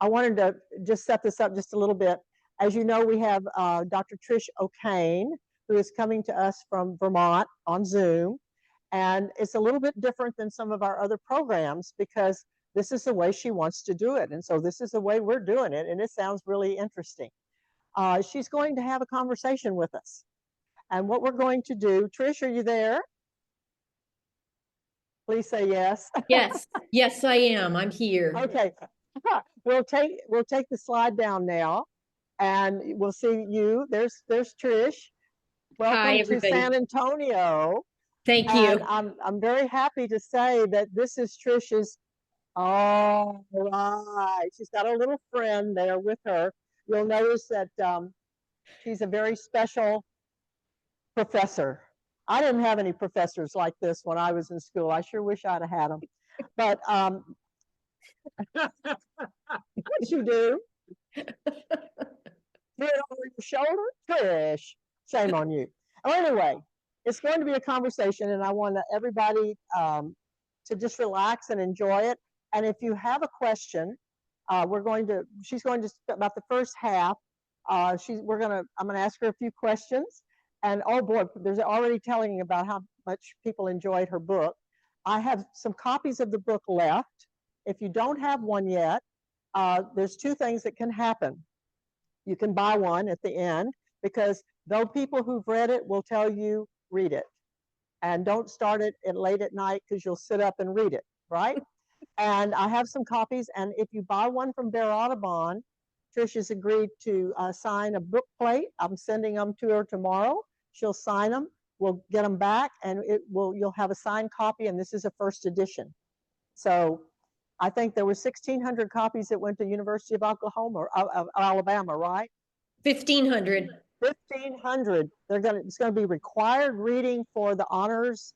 I wanted to just set this up just a little bit. As you know, we have Dr. Trish O'Kane, who is coming to us from Vermont on Zoom. And it's a little bit different than some of our other programs because this is the way she wants to do it. And so this is the way we're doing it. And it sounds really interesting. She's going to have a conversation with us. And what we're going to do, Trish, are you there? Please say yes. Yes, yes, I am. I'm here. Okay. We'll take the slide down now, and we'll see you. There's Trish. Welcome Hi, to everybody. San Antonio. Thank you. And I'm very happy to say that this is Trish's. All right. She's got a little friend there with her. You'll notice that she's a very special professor. I didn't have any professors like this when I was in school. I sure wish I'd have had them. But what you do? Throw it over your shoulder? Trish, shame on you. Anyway, it's going to be a conversation, and I want everybody to just relax and enjoy it. And if you have a question, she's going to about the first half. I'm going to ask her a few questions. And oh boy, there's already telling about how much people enjoyed her book. I have some copies of the book left. If you don't have one yet, there's two things that can happen. You can buy one at the end, because though people who've read it will tell you, read it. And don't start it late at night, because you'll sit up and read it, right? And I have some copies, and if you buy one from Bear Audubon, Trish has agreed to sign a book plate. I'm sending them to her tomorrow. She'll sign them. We'll get them back, and you'll have a signed copy, and this is a first edition. So I think there were 1,600 copies that went to University of Oklahoma, of Alabama, right? 1,500. 1,500. It's going to be required reading for the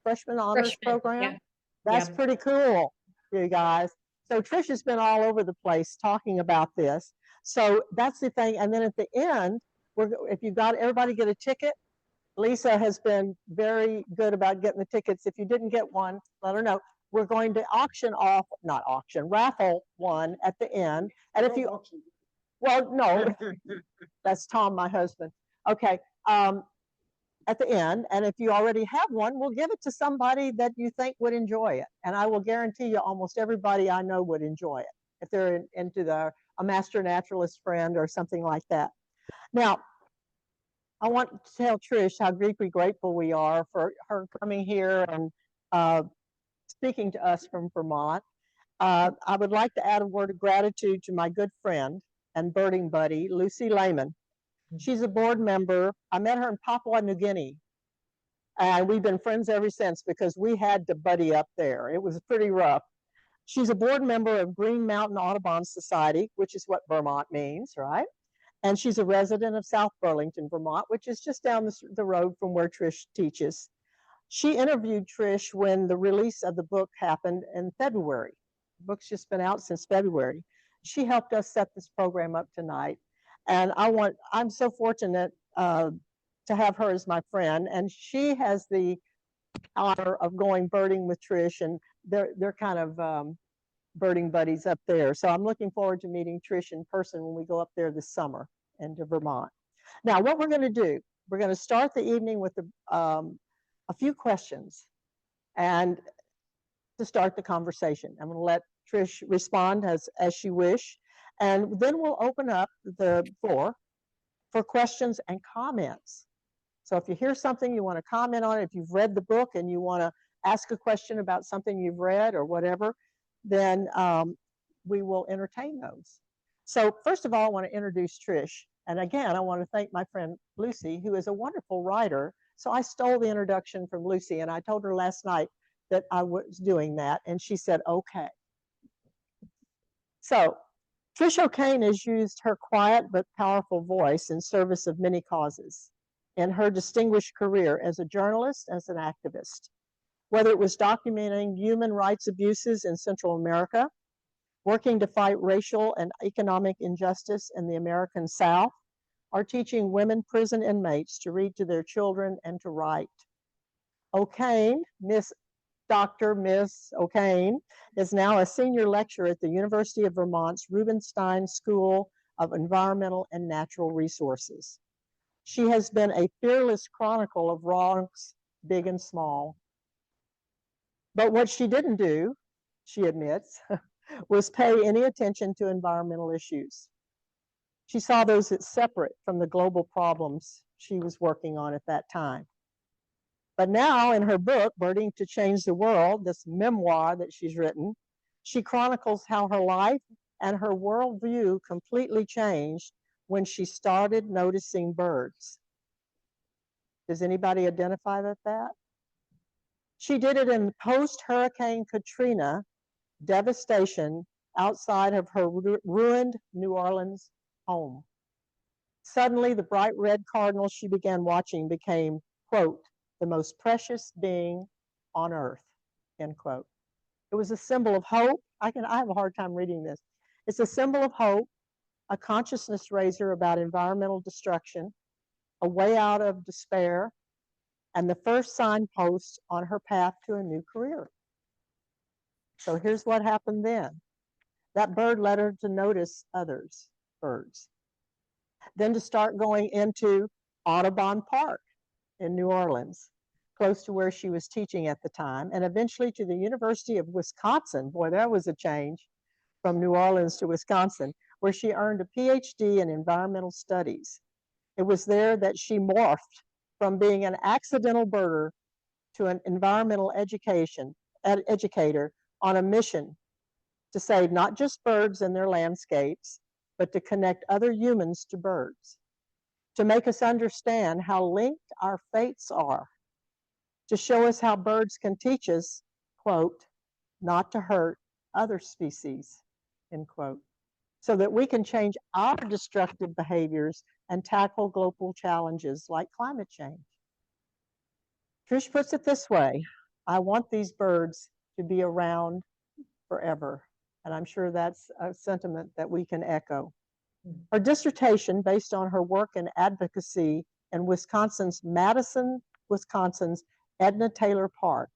freshman honors program. Yeah. That's pretty cool, you guys. So Trish has been all over the place talking about this. So that's the thing. And then at the end, if you got everybody get a ticket, Lisa has been very good about getting the tickets. If you didn't get one, let her know. We're going to raffle one at the end. And if you, well, no, that's Tom, my husband. Okay, at the end. And if you already have one, we'll give it to somebody that you think would enjoy it. And I will guarantee you almost everybody I know would enjoy it if they're into a master naturalist friend or something like that. Now, I want to tell Trish how deeply grateful we are for her coming here and speaking to us from Vermont. I would like to add a word of gratitude to my good friend and birding buddy, Lucy Lehman. She's a board member. I met her in Papua New Guinea, and we've been friends ever since because we had to buddy up there. It was pretty rough. She's a board member of Green Mountain Audubon Society, which is what Vermont means, right? And she's a resident of South Burlington, Vermont, which is just down the road from where Trish teaches. She interviewed Trish when the release of the book happened in February. The book's just been out since February. She helped us set this program up tonight. And I'm so fortunate to have her as my friend. And she has the honor of going birding with Trish, and they're kind of birding buddies up there. So I'm looking forward to meeting Trish in person when we go up there this summer into Vermont. Now, what we're going to do, we're going to start the evening with a few questions and to start the conversation. I'm going to let Trish respond as she wish, and then we'll open up the floor for questions and comments. So if you hear something you want to comment on, if you've read the book and you want to ask a question about something you've read or whatever, then we will entertain those. So first of all, I want to introduce Trish. And again, I want to thank my friend Lucy, who is a wonderful writer. So I stole the introduction from Lucy, and I told her last night that I was doing that, and she said, okay. So Trish O'Kane has used her quiet but powerful voice in service of many causes in her distinguished career as a journalist, as an activist. Whether it was documenting human rights abuses in Central America, working to fight racial and economic injustice in the American South, or teaching women prison inmates to read to their children and to write. O'Kane, Miss Dr. Miss O'Kane is now a senior lecturer at the University of Vermont's Rubenstein School of Environmental and Natural Resources. She has been a fearless chronicle of wrongs, big and small. But what she didn't do, she admits, was pay any attention to environmental issues. She saw those as separate from the global problems she was working on at that time. But now in her book, Birding to Change the World, this memoir that she's written, she chronicles how her life and her worldview completely changed when she started noticing birds. Does anybody identify with that? She did it in post-Hurricane Katrina devastation outside of her ruined New Orleans home. Suddenly, the bright red cardinal she began watching became, quote, the most precious being on earth, end quote. It was a symbol of hope. I have a hard time reading this. It's a symbol of hope, a consciousness raiser about environmental destruction, a way out of despair, and the first signpost on her path to a new career. So here's what happened then. That bird led her to notice others, birds. Then to start going into Audubon Park in New Orleans, close to where she was teaching at the time, and eventually to the University of Wisconsin. Boy, that was a change from New Orleans to Wisconsin, where she earned a PhD in environmental studies. It was there that she morphed from being an accidental birder to an environmental educator on a mission to save not just birds and their landscapes, but to connect other humans to birds, to make us understand how linked our fates are, to show us how birds can teach us, quote, not to hurt other species, end quote, so that we can change our destructive behaviors and tackle global challenges like climate change. Trish puts it this way, I want these birds to be around forever. And I'm sure that's a sentiment that we can echo. Her dissertation, based on her work in advocacy in Madison, Wisconsin's Edna Taylor Park,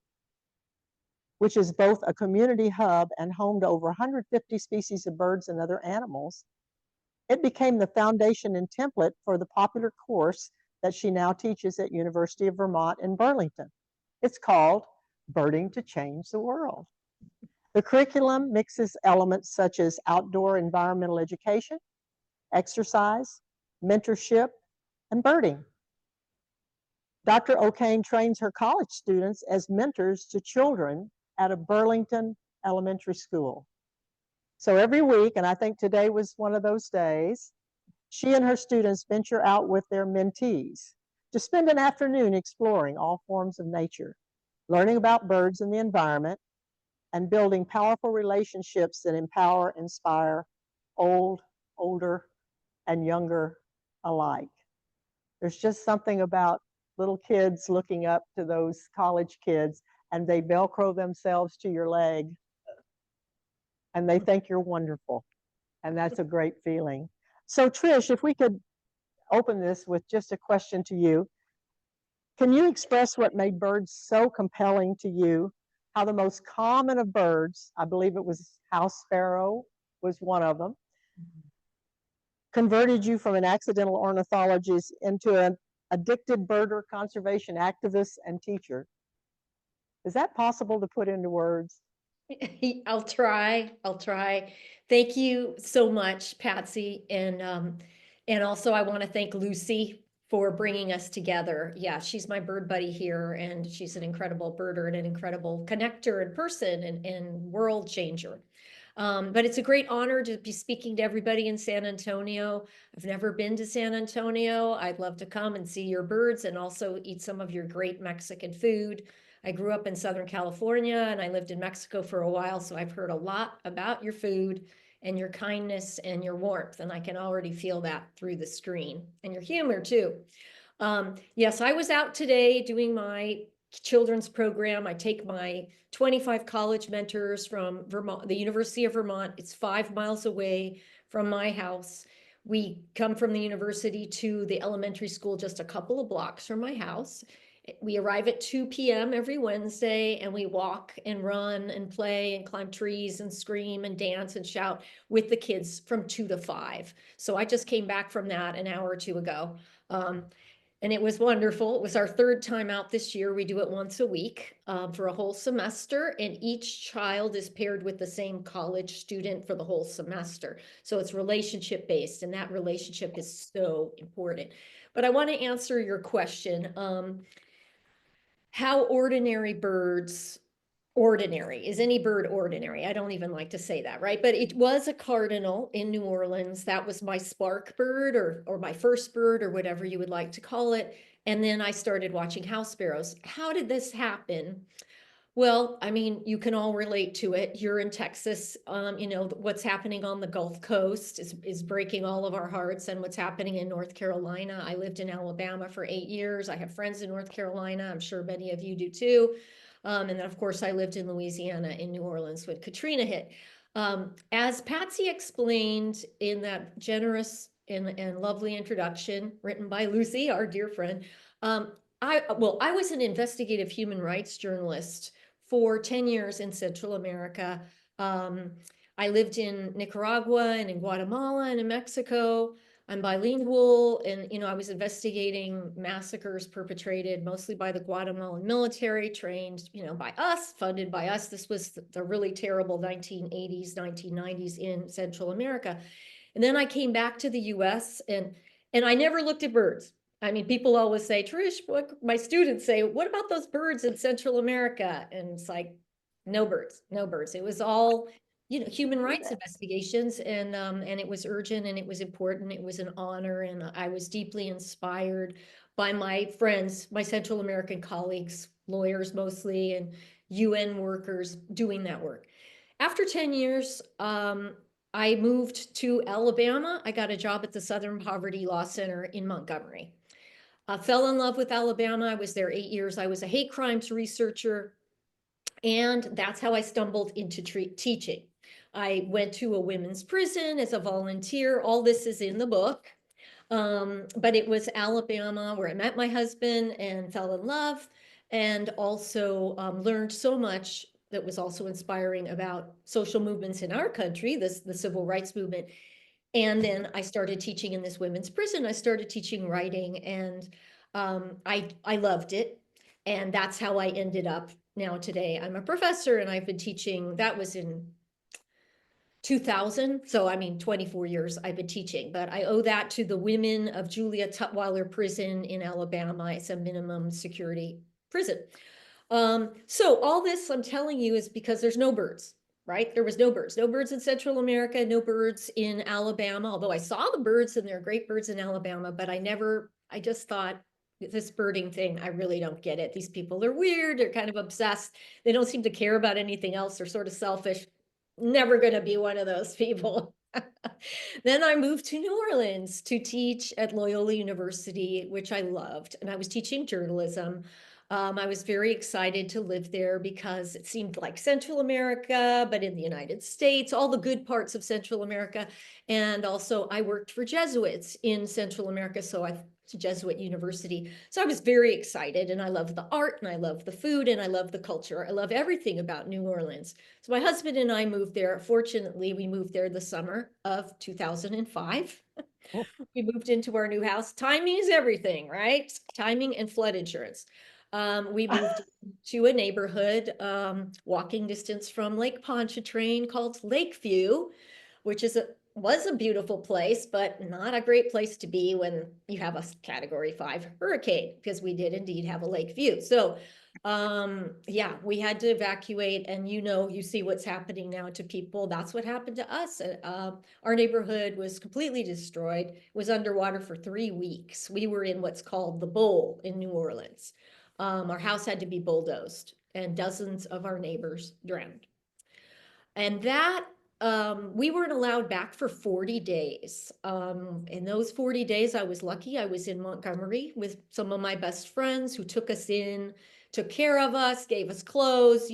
which is both a community hub and home to over 150 species of birds and other animals, it became the foundation and template for the popular course that she now teaches at University of Vermont in Burlington. It's called Birding to Change the World. The curriculum mixes elements such as outdoor environmental education, exercise, mentorship, and birding. Dr. O'Kane trains her college students as mentors to children at a Burlington elementary school. So every week, and I think today was one of those days, she and her students venture out with their mentees to spend an afternoon exploring all forms of nature, learning about birds and the environment, and building powerful relationships that empower, inspire old, older, and younger alike. There's just something about little kids looking up to those college kids, and they Velcro themselves to your leg, and they think you're wonderful. And that's a great feeling. So Trish, if we could open this with just a question to you. Can you express what made birds so compelling to you? How the most common of birds, I believe it was house sparrow was one of them, converted you from an accidental ornithologist into an addicted birder, conservation activist, and teacher. Is that possible to put into words? I'll try. Thank you so much, Patsy. And also I want to thank Lucy for bringing us together. Yeah, she's my bird buddy here, and she's an incredible birder and an incredible connector and person and world changer. But it's a great honor to be speaking to everybody in San Antonio. I've never been to San Antonio. I'd love to come and see your birds and also eat some of your great Mexican food. I grew up in Southern California and I lived in Mexico for a while, so I've heard a lot about your food and your kindness and your warmth, and I can already feel that through the screen, and your humor too. Yes, I was out today doing my children's program. I take my 25 college mentors from Vermont, the University of Vermont. It's 5 miles away from my house. We come from the university to the elementary school just a couple of blocks from my house. We arrive at 2 p.m. every Wednesday, and we walk and run and play and climb trees and scream and dance and shout with the kids from 2 to 5. So I just came back from that an hour or two ago. And it was wonderful. It was our third time out this year. We do it once a week for a whole semester, and each child is paired with the same college student for the whole semester. So it's relationship based, and that relationship is so important. But I want to answer your question. How ordinary birds, ordinary, is any bird ordinary? I don't even like to say that, right? But it was a cardinal in New Orleans. That was my spark bird, or my first bird, or whatever you would like to call it. And then I started watching house sparrows. How did this happen? Well, I mean, you can all relate to it. You're in Texas. You know, what's happening on the Gulf Coast is breaking all of our hearts, and what's happening in North Carolina. I lived in Alabama for 8 years. I have friends in North Carolina. I'm sure many of you do too. And then, of course, I lived in Louisiana, in New Orleans, when Katrina hit. As Patsy explained in that generous and lovely introduction written by Lucy, our dear friend, I was an investigative human rights journalist for 10 years in Central America. I lived in Nicaragua and in Guatemala and in Mexico. I'm bilingual, and I was investigating massacres perpetrated mostly by the Guatemalan military, trained by us, funded by us. This was the really terrible 1980s, 1990s in Central America. And then I came back to the US, and I never looked at birds. I mean, people always say, Trish, what my students say, what about those birds in Central America? And it's like, no birds, no birds. It was all, human rights investigations, and it was urgent, and it was important. It was an honor, and I was deeply inspired by my friends, my Central American colleagues, lawyers mostly, and UN workers doing that work. After 10 years, I moved to Alabama. I got a job at the Southern Poverty Law Center in Montgomery. Fell in love with Alabama. I was there 8 years. I was a hate crimes researcher, and that's how I stumbled into teaching. I went to a women's prison as a volunteer. All this is in the book. But it was Alabama where I met my husband and fell in love, and also learned so much that was also inspiring about social movements in our country, the civil rights movement. And then I started teaching in this women's prison. I started teaching writing, and I loved it. And that's how I ended up now today. I'm a professor, and I've been teaching. That was in 2000. So, I mean, 24 years I've been teaching, but I owe that to the women of Julia Tutwiler Prison in Alabama. It's a minimum security prison. So all this I'm telling you is because there's no birds, right? There was no birds in Central America, no birds in Alabama, although I saw the birds, and there are great birds in Alabama, but I just thought, this birding thing, I really don't get it. These people are weird. They're kind of obsessed. They don't seem to care about anything else. They're sort of selfish. Never going to be one of those people. Then I moved to New Orleans to teach at Loyola University, which I loved. And I was teaching journalism. I was very excited to live there because it seemed like Central America, but in the United States, all the good parts of Central America. And also I worked for Jesuits in Central America, so I to Jesuit University. So I was very excited, and I love the art, and I love the food, and I love the culture. I love everything about New Orleans. So my husband and I moved there. Fortunately, we moved there the summer of 2005. We moved into our new house. Timing is everything, right? Timing and flood insurance. We moved to a neighborhood walking distance from Lake Pontchartrain called Lakeview, which was a beautiful place, but not a great place to be when you have a Category 5 hurricane, because we did indeed have a lake view. So yeah, we had to evacuate, and you see what's happening now to people. That's what happened to us. Our neighborhood was completely destroyed. It was underwater for 3 weeks. We were in what's called the bowl in New Orleans. Our house had to be bulldozed, and dozens of our neighbors drowned. And that we weren't allowed back for 40 days. In those 40 days, I was lucky. I was in Montgomery with some of my best friends who took us in, took care of us, gave us clothes,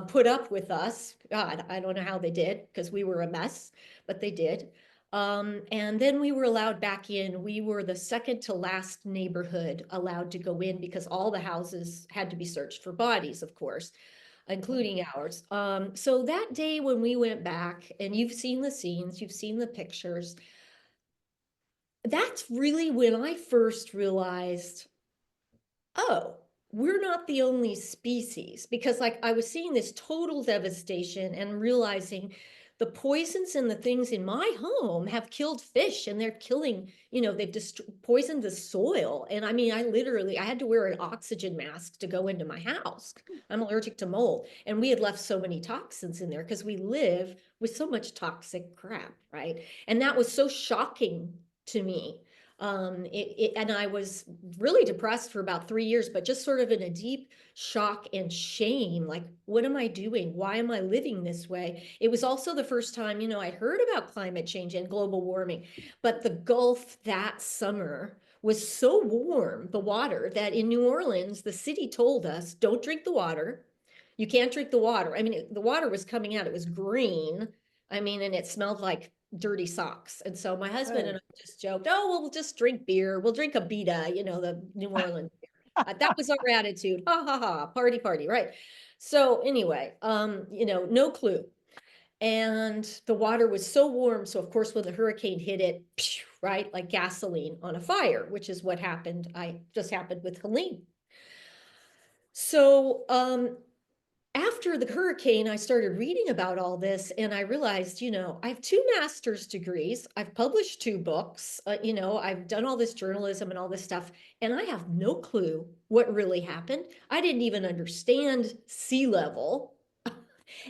put up with us. God, I don't know how they did, because we were a mess, but they did. And then we were allowed back in. We were the second to last neighborhood allowed to go in because all the houses had to be searched for bodies, of course, including ours. So that day when we went back, and you've seen the scenes, you've seen the pictures, that's really when I first realized, oh, we're not the only species, because like I was seeing this total devastation and realizing the poisons and the things in my home have killed fish, and they're killing, they've poisoned the soil. And I mean, I had to wear an oxygen mask to go into my house. I'm allergic to mold. And we had left so many toxins in there because we live with so much toxic crap, right? And that was so shocking to me. And I was really depressed for about 3 years, but just sort of in a deep shock and shame. Like, what am I doing? Why am I living this way? It was also the first time, I'd heard about climate change and global warming, but the Gulf that summer was so warm, the water, that in New Orleans, the city told us, don't drink the water. You can't drink the water. I mean, the water was coming out, it was green. I mean, and it smelled like dirty socks. And so my husband and I just joked, oh, we'll just drink beer. We'll drink a beta, the New Orleans beer. That was our attitude. Ha ha ha, party, party, right? So anyway, no clue. And the water was so warm. So of course, when the hurricane hit it, right, like gasoline on a fire, which is what happened. Just happened with Helene. So after the hurricane, I started reading about all this, and I realized, I have 2 master's degrees. I've published 2 books, I've done all this journalism and all this stuff, and I have no clue what really happened. I didn't even understand sea level.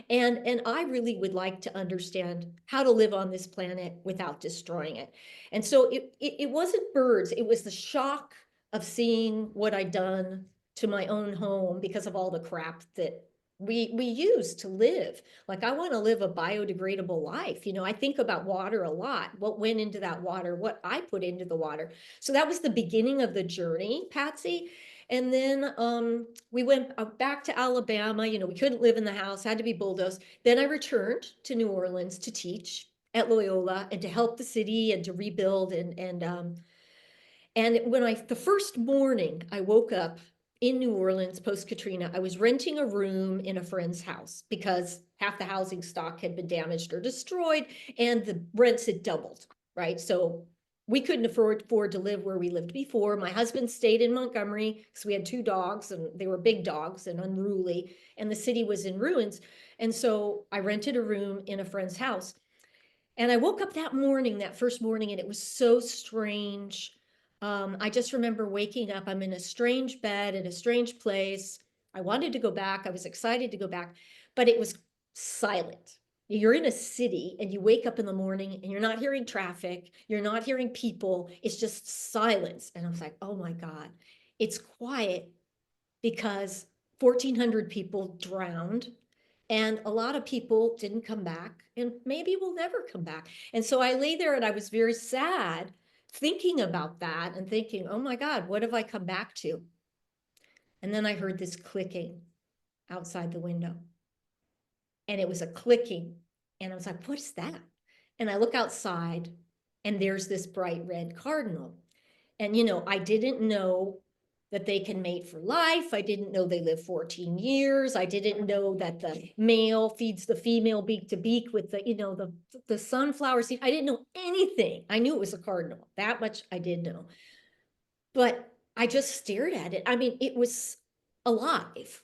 And I really would like to understand how to live on this planet without destroying it. And so it wasn't birds, it was the shock of seeing what I'd done to my own home because of all the crap that we use to live. Like, I want to live a biodegradable life. I think about water a lot, what went into that water, what I put into the water. So that was the beginning of the journey, Patsy. And then we went back to Alabama. We couldn't live in the house, had to be bulldozed. Then I returned to New Orleans to teach at Loyola and to help the city and to rebuild. And when the first morning I woke up in New Orleans post Katrina, I was renting a room in a friend's house because half the housing stock had been damaged or destroyed and the rents had doubled, right? So we couldn't afford to live where we lived before. My husband stayed in Montgomery because we had 2 dogs, and they were big dogs and unruly, and the city was in ruins. And so I rented a room in a friend's house. And I woke up that first morning, and it was so strange. I just remember waking up, I'm in a strange bed in a strange place. I wanted to go back. I was excited to go back, but it was silent. You're in a city and you wake up in the morning and you're not hearing traffic. You're not hearing people. It's just silence. And I was like, oh my God, it's quiet because 1,400 people drowned. And a lot of people didn't come back, and maybe will never come back. And so I lay there and I was very sad thinking about that and thinking, oh my God, what have I come back to? And then I heard this clicking outside the window. And it was a clicking. And I was like, what is that? And I look outside and there's this bright red cardinal. And, I didn't know that they can mate for life. I didn't know they live 14 years. I didn't know that the male feeds the female beak to beak with the sunflower seed. I didn't know anything. I knew it was a cardinal. That much I did know. But I just stared at it. I mean, it was alive.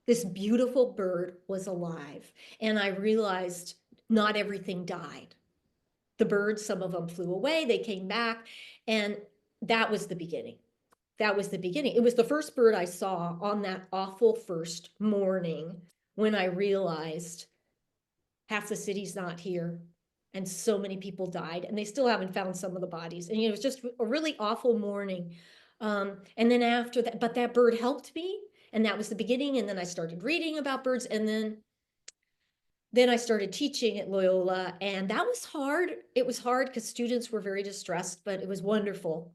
This beautiful bird was alive. And I realized not everything died. The birds, some of them flew away, they came back, and that was the beginning. That was the beginning. It was the first bird I saw on that awful first morning when I realized half the city's not here and so many people died, and they still haven't found some of the bodies. And it was just a really awful morning. And then after that, but that bird helped me, and that was the beginning. And then I started reading about birds, and then I started teaching at Loyola, and that was hard. It was hard because students were very distressed, but it was wonderful.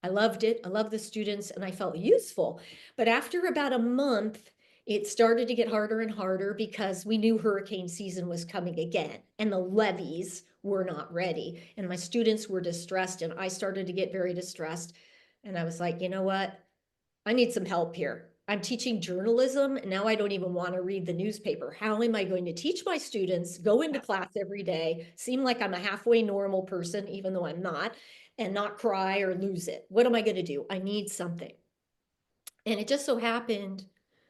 I loved it. I loved the students, and I felt useful. But after about a month, it started to get harder and harder because we knew hurricane season was coming again, and the levees were not ready. And my students were distressed, and I started to get very distressed. And I was like, you know what? I need some help here. I'm teaching journalism, and now I don't even want to read the newspaper. How am I going to teach my students, go into class every day, seem like I'm a halfway normal person, even though I'm not, and not cry or lose it? What am I going to do? I need something. And it just so happened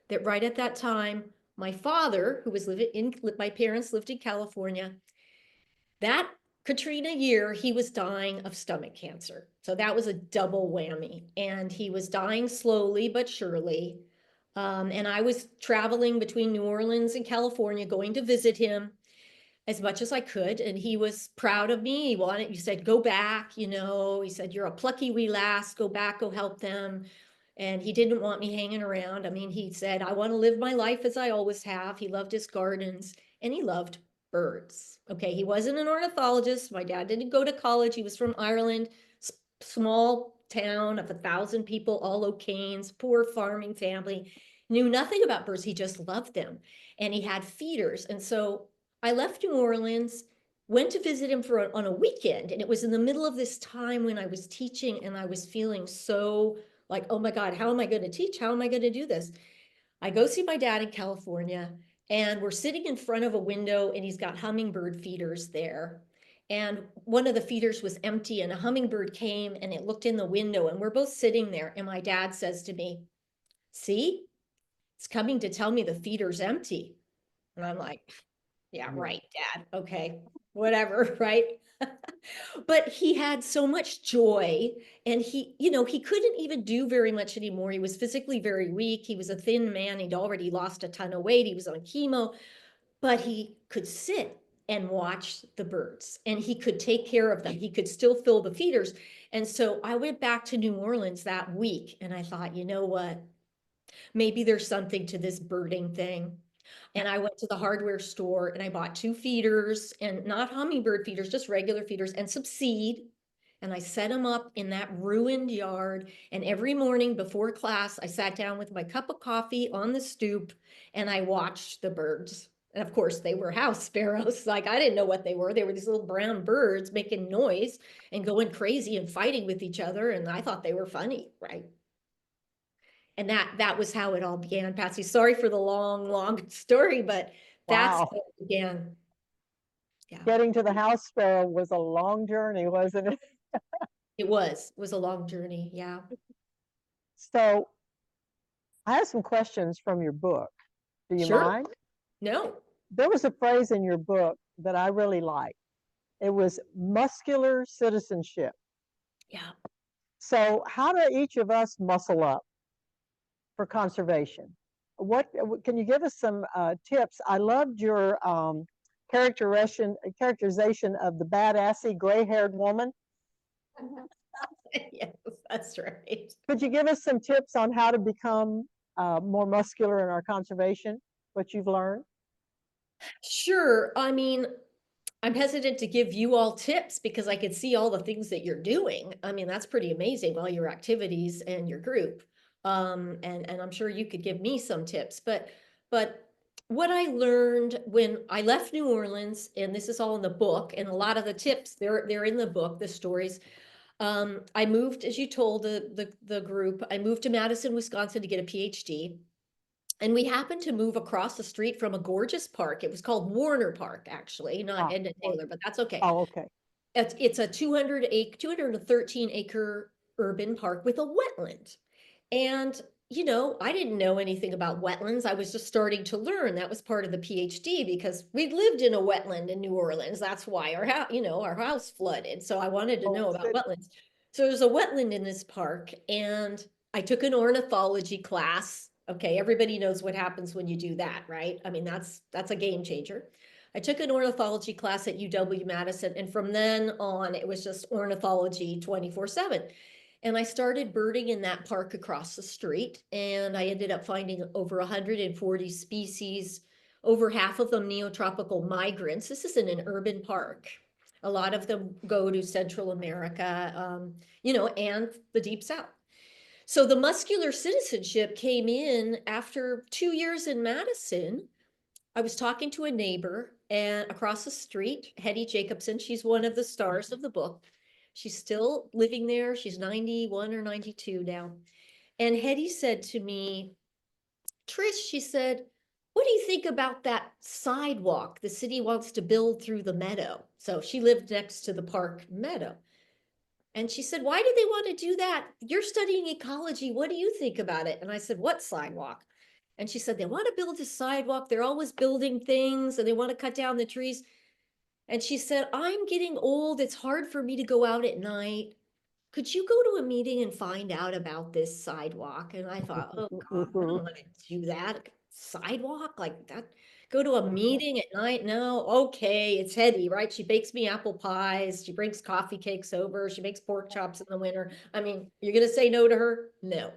that right at that time, my father, who was living in, my parents lived in California, that Katrina year, he was dying of stomach cancer. So that was a double whammy. And he was dying slowly but surely. And I was traveling between New Orleans and California, going to visit him as much as I could. And he was proud of me. He said, go back, he said, you're a plucky wee lass, go back, go help them. And he didn't want me hanging around. I mean, he said, I want to live my life as I always have. He loved his gardens and he loved birds. Okay, he wasn't an ornithologist. My dad didn't go to college. He was from Ireland, small town of 1,000 people, all O'Kanes, poor farming family, knew nothing about birds. He just loved them. And he had feeders. And so I left New Orleans, went to visit him on a weekend. And it was in the middle of this time when I was teaching and I was feeling so like, oh my God, how am I going to teach? How am I going to do this? I go see my dad in California, and we're sitting in front of a window, and he's got hummingbird feeders there. And one of the feeders was empty, and a hummingbird came and it looked in the window, and we're both sitting there. And my dad says to me, see, it's coming to tell me the feeder's empty. And I'm like, yeah, right, Dad. Okay, whatever, right? But he had so much joy, and he couldn't even do very much anymore. He was physically very weak. He was a thin man. He'd already lost a ton of weight. He was on chemo, but he could sit and watch the birds, and he could take care of them. He could still fill the feeders. And so I went back to New Orleans that week, and I thought, you know what? Maybe there's something to this birding thing. And I went to the hardware store and I bought 2 feeders, and not hummingbird feeders, just regular feeders, and some seed. And I set them up in that ruined yard. And every morning before class, I sat down with my cup of coffee on the stoop and I watched the birds. And of course, they were house sparrows. Like, I didn't know what they were. They were these little brown birds making noise and going crazy and fighting with each other. And I thought they were funny, right? And that was how it all began, Patsy. Sorry for the long story, but that's Wow. how it began. Yeah, Getting to the house sparrow was a long journey, wasn't it? it was a long journey. Yeah. So I have some questions from your book. Do you Sure. mind? No. There was a phrase in your book that I really liked. It was muscular citizenship. Yeah. So how do each of us muscle up for conservation? What can you give us some tips? I loved your characterization of the badassy gray-haired woman. Yes, that's right. Could you give us some tips on how to become more muscular in our conservation? What you've learned? Sure. I mean, I'm hesitant to give you all tips because I could see all the things that you're doing. I mean, that's pretty amazing, all your activities and your group. And I'm sure you could give me some tips, but what I learned when I left New Orleans, and this is all in the book, and a lot of the tips they're in the book, the stories. I moved, as you told the group, I moved to Madison, Wisconsin to get a PhD. And we happened to move across the street from a gorgeous park. It was called Warner Park, actually, not Edna Taylor, but that's okay. Oh, okay. It's a 213 acre urban park with a wetland. And, I didn't know anything about wetlands. I was just starting to learn. That was part of the PhD because we'd lived in a wetland in New Orleans. That's why our house flooded. So I wanted to know about wetlands. So there's a wetland in this park, and I took an ornithology class. Okay, everybody knows what happens when you do that, right? I mean, that's a game changer. I took an ornithology class at UW-Madison, and from then on, it was just ornithology 24/7. And I started birding in that park across the street, and I ended up finding over 140 species, over half of them neotropical migrants. This is in an urban park. A lot of them go to Central America, and the Deep South. So the muscular citizenship came in after 2 years in Madison. I was talking to a neighbor, and across the street, Hetty Jacobson, she's one of the stars of the book. She's still living there. She's 91 or 92 now. And Hetty said to me, Trish, she said, what do you think about that sidewalk the city wants to build through the meadow? So she lived next to the park meadow. And she said, why do they want to do that? You're studying ecology. What do you think about it? And I said, what sidewalk? And she said, they want to build a sidewalk. They're always building things and they want to cut down the trees. And she said, I'm getting old. It's hard for me to go out at night. Could you go to a meeting and find out about this sidewalk? And I thought, oh God, I don't want to do that. Sidewalk like that? Go to a meeting at night? No, okay, it's Hetty, right? She bakes me apple pies. She brings coffee cakes over. She makes pork chops in the winter. I mean, you're going to say no to her? No,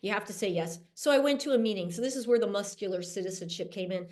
you have to say yes. So I went to a meeting. So this is where the muscular citizenship came in.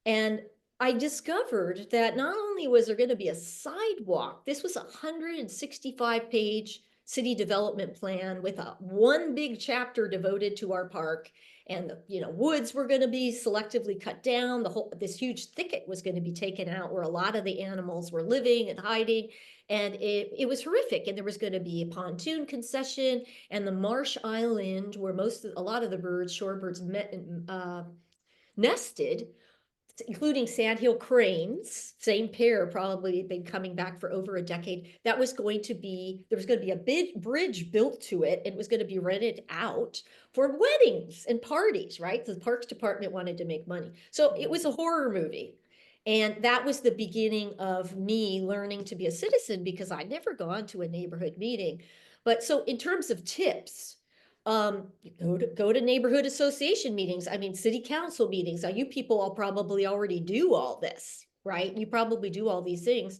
And I discovered that not only was there going to be a sidewalk, this was a 165-page city development plan with one big chapter devoted to our park. And the woods were going to be selectively cut down. This huge thicket was going to be taken out where a lot of the animals were living and hiding. And it was horrific. And there was going to be a pontoon concession and the marsh island where a lot of the birds, shorebirds, nested, including sandhill cranes, same pair, probably been coming back for over a decade. There was going to be a big bridge built to it. And it was going to be rented out for weddings and parties, right? The Parks Department wanted to make money. So it was a horror movie. And that was the beginning of me learning to be a citizen because I'd never gone to a neighborhood meeting. But so in terms of tips, go to neighborhood association meetings. I mean, city council meetings. Now, you people all probably already do all this, right? You probably do all these things.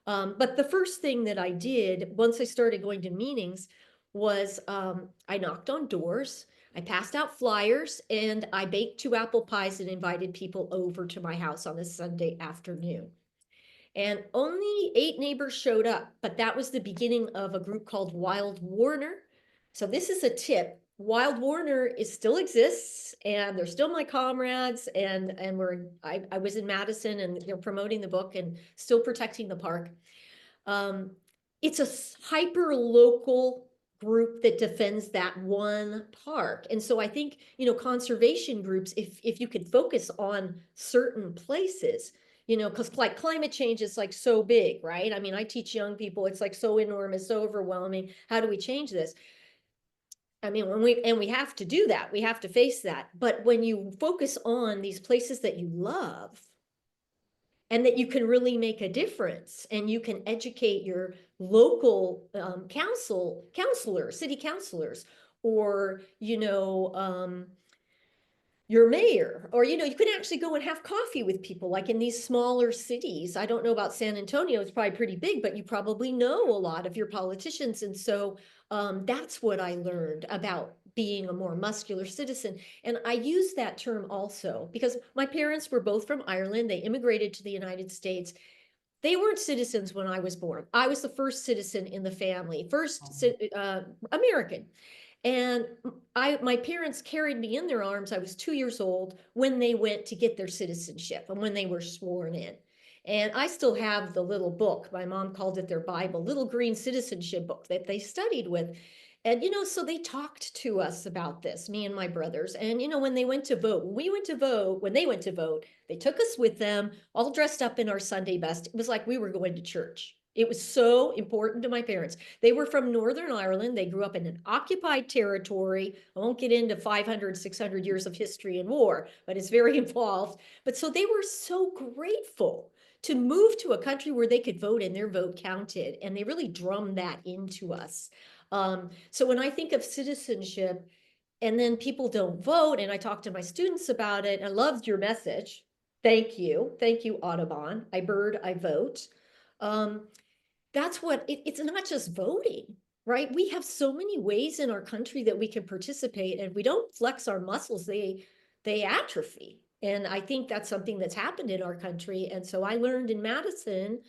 But the first thing that I did once I started going to meetings was I knocked on doors, I passed out flyers, and I baked 2 apple pies and invited people over to my house on a Sunday afternoon. And only 8 neighbors showed up, but that was the beginning of a group called Wild Warner. So this is a tip. Wild Warner still exists, and they're still my comrades. And I was in Madison, and they're promoting the book and still protecting the park. It's a hyper local group that defends that one park. And so I think conservation groups, if you could focus on certain places, because like climate change is like so big, right? I mean, I teach young people, it's like so enormous, so overwhelming. How do we change this? I mean, we have to do that. We have to face that. But when you focus on these places that you love and that you can really make a difference and you can educate your local counselors, city councilors, or, your mayor, or you can actually go and have coffee with people like in these smaller cities. I don't know about San Antonio, it's probably pretty big, but you probably know a lot of your politicians. And so that's what I learned about being a more muscular citizen. And I use that term also because my parents were both from Ireland. They immigrated to the United States. They weren't citizens when I was born. I was the first citizen in the family, first American. And my parents carried me in their arms. I was 2 years old when they went to get their citizenship and when they were sworn in. And I still have the little book. My mom called it their Bible, little green citizenship book that they studied with. And, so they talked to us about this, me and my brothers. And, when they went to vote, when they went to vote, they took us with them, all dressed up in our Sunday best. It was like we were going to church. It was so important to my parents. They were from Northern Ireland. They grew up in an occupied territory. I won't get into 500, 600 years of history and war, but it's very involved. But so they were so grateful to move to a country where they could vote and their vote counted. And they really drummed that into us. So when I think of citizenship and then people don't vote, and I talk to my students about it, I loved your message. Thank you. Thank you, Audubon. I vote. That's what it's not just voting, right? We have so many ways in our country that we can participate, and we don't flex our muscles, they atrophy. And I think that's something that's happened in our country. And so I learned in Madison,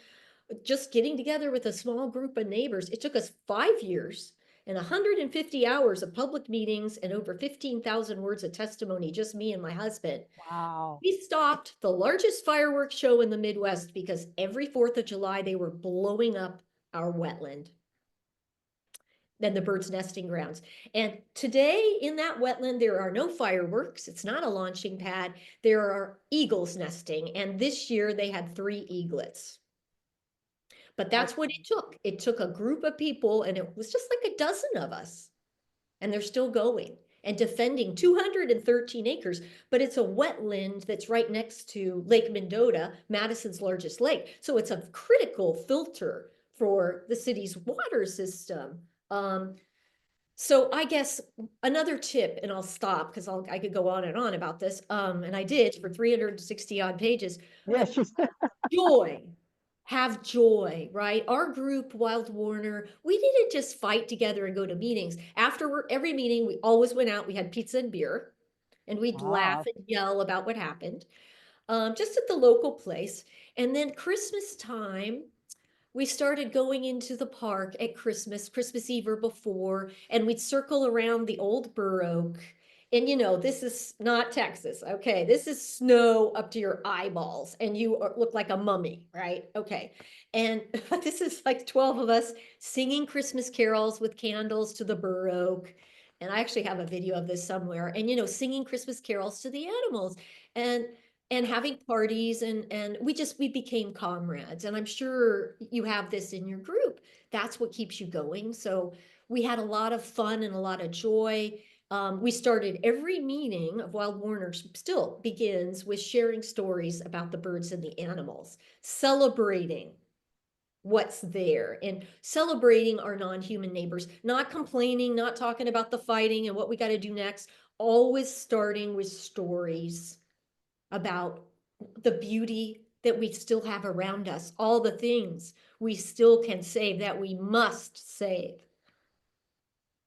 just getting together with a small group of neighbors, it took us 5 years and 150 hours of public meetings and over 15,000 words of testimony, just me and my husband. Wow. We stopped the largest fireworks show in the Midwest because every 4th of July, they were blowing up our wetland and the birds' nesting grounds. And today in that wetland, there are no fireworks. It's not a launching pad. There are eagles nesting. And this year they had 3 eaglets. But that's what it took. It took a group of people, and it was just like a dozen of us. And they're still going and defending 213 acres, but it's a wetland that's right next to Lake Mendota, Madison's largest lake. So it's a critical filter for the city's water system. So I guess another tip, and I'll stop because I could go on and on about this, and I did for 360 odd pages. Yes, Joy. Have joy, right? Our group, Wild Warner, we didn't just fight together and go to meetings. After every meeting, we always went out, we had pizza and beer, and we'd laugh and yell about what happened, just at the local place. And then Christmas time, we started going into the park at Christmas Eve or before, and we'd circle around the old bur oak. And you know, this is not Texas, okay? This is snow up to your eyeballs, and you look like a mummy, right? Okay. And this is like 12 of us singing Christmas carols with candles to the bur oak. And I actually have a video of this somewhere. And, you know, singing Christmas carols to the animals and having parties, and we became comrades. And I'm sure you have this in your group. That's what keeps you going. So we had a lot of fun and a lot of joy. We started every meeting of Wild Warner still begins with sharing stories about the birds and the animals, celebrating what's there and celebrating our non-human neighbors, not complaining, not talking about the fighting and what we got to do next, always starting with stories about the beauty that we still have around us, all the things we still can save, that we must save.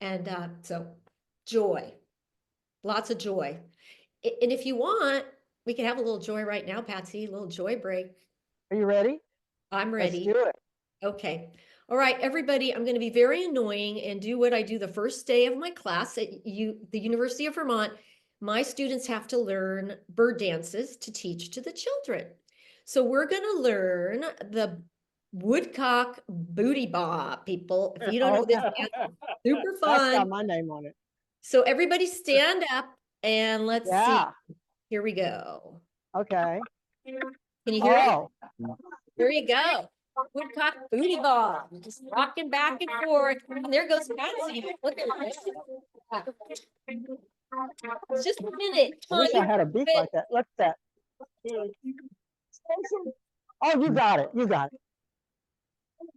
And so joy, lots of joy. And if you want, we can have a little joy right now, Patsy, a little joy break. Are you ready? I'm ready. Let's do it. Okay. All right, everybody, I'm going to be very annoying and do what I do the first day of my class at the University of Vermont. My students have to learn bird dances to teach to the children. So we're going to learn the woodcock booty bob, people. If you don't know this dance, super fun. That's got my name on it. So everybody stand up and let's see. Here we go. Okay. Can you hear it? Here you go. Woodcock booty bob. Just rocking back and forth. And there goes Patsy. Look at this. It's just a minute. I wish I had a beak like that. Look at that. Oh, you got it. You got it.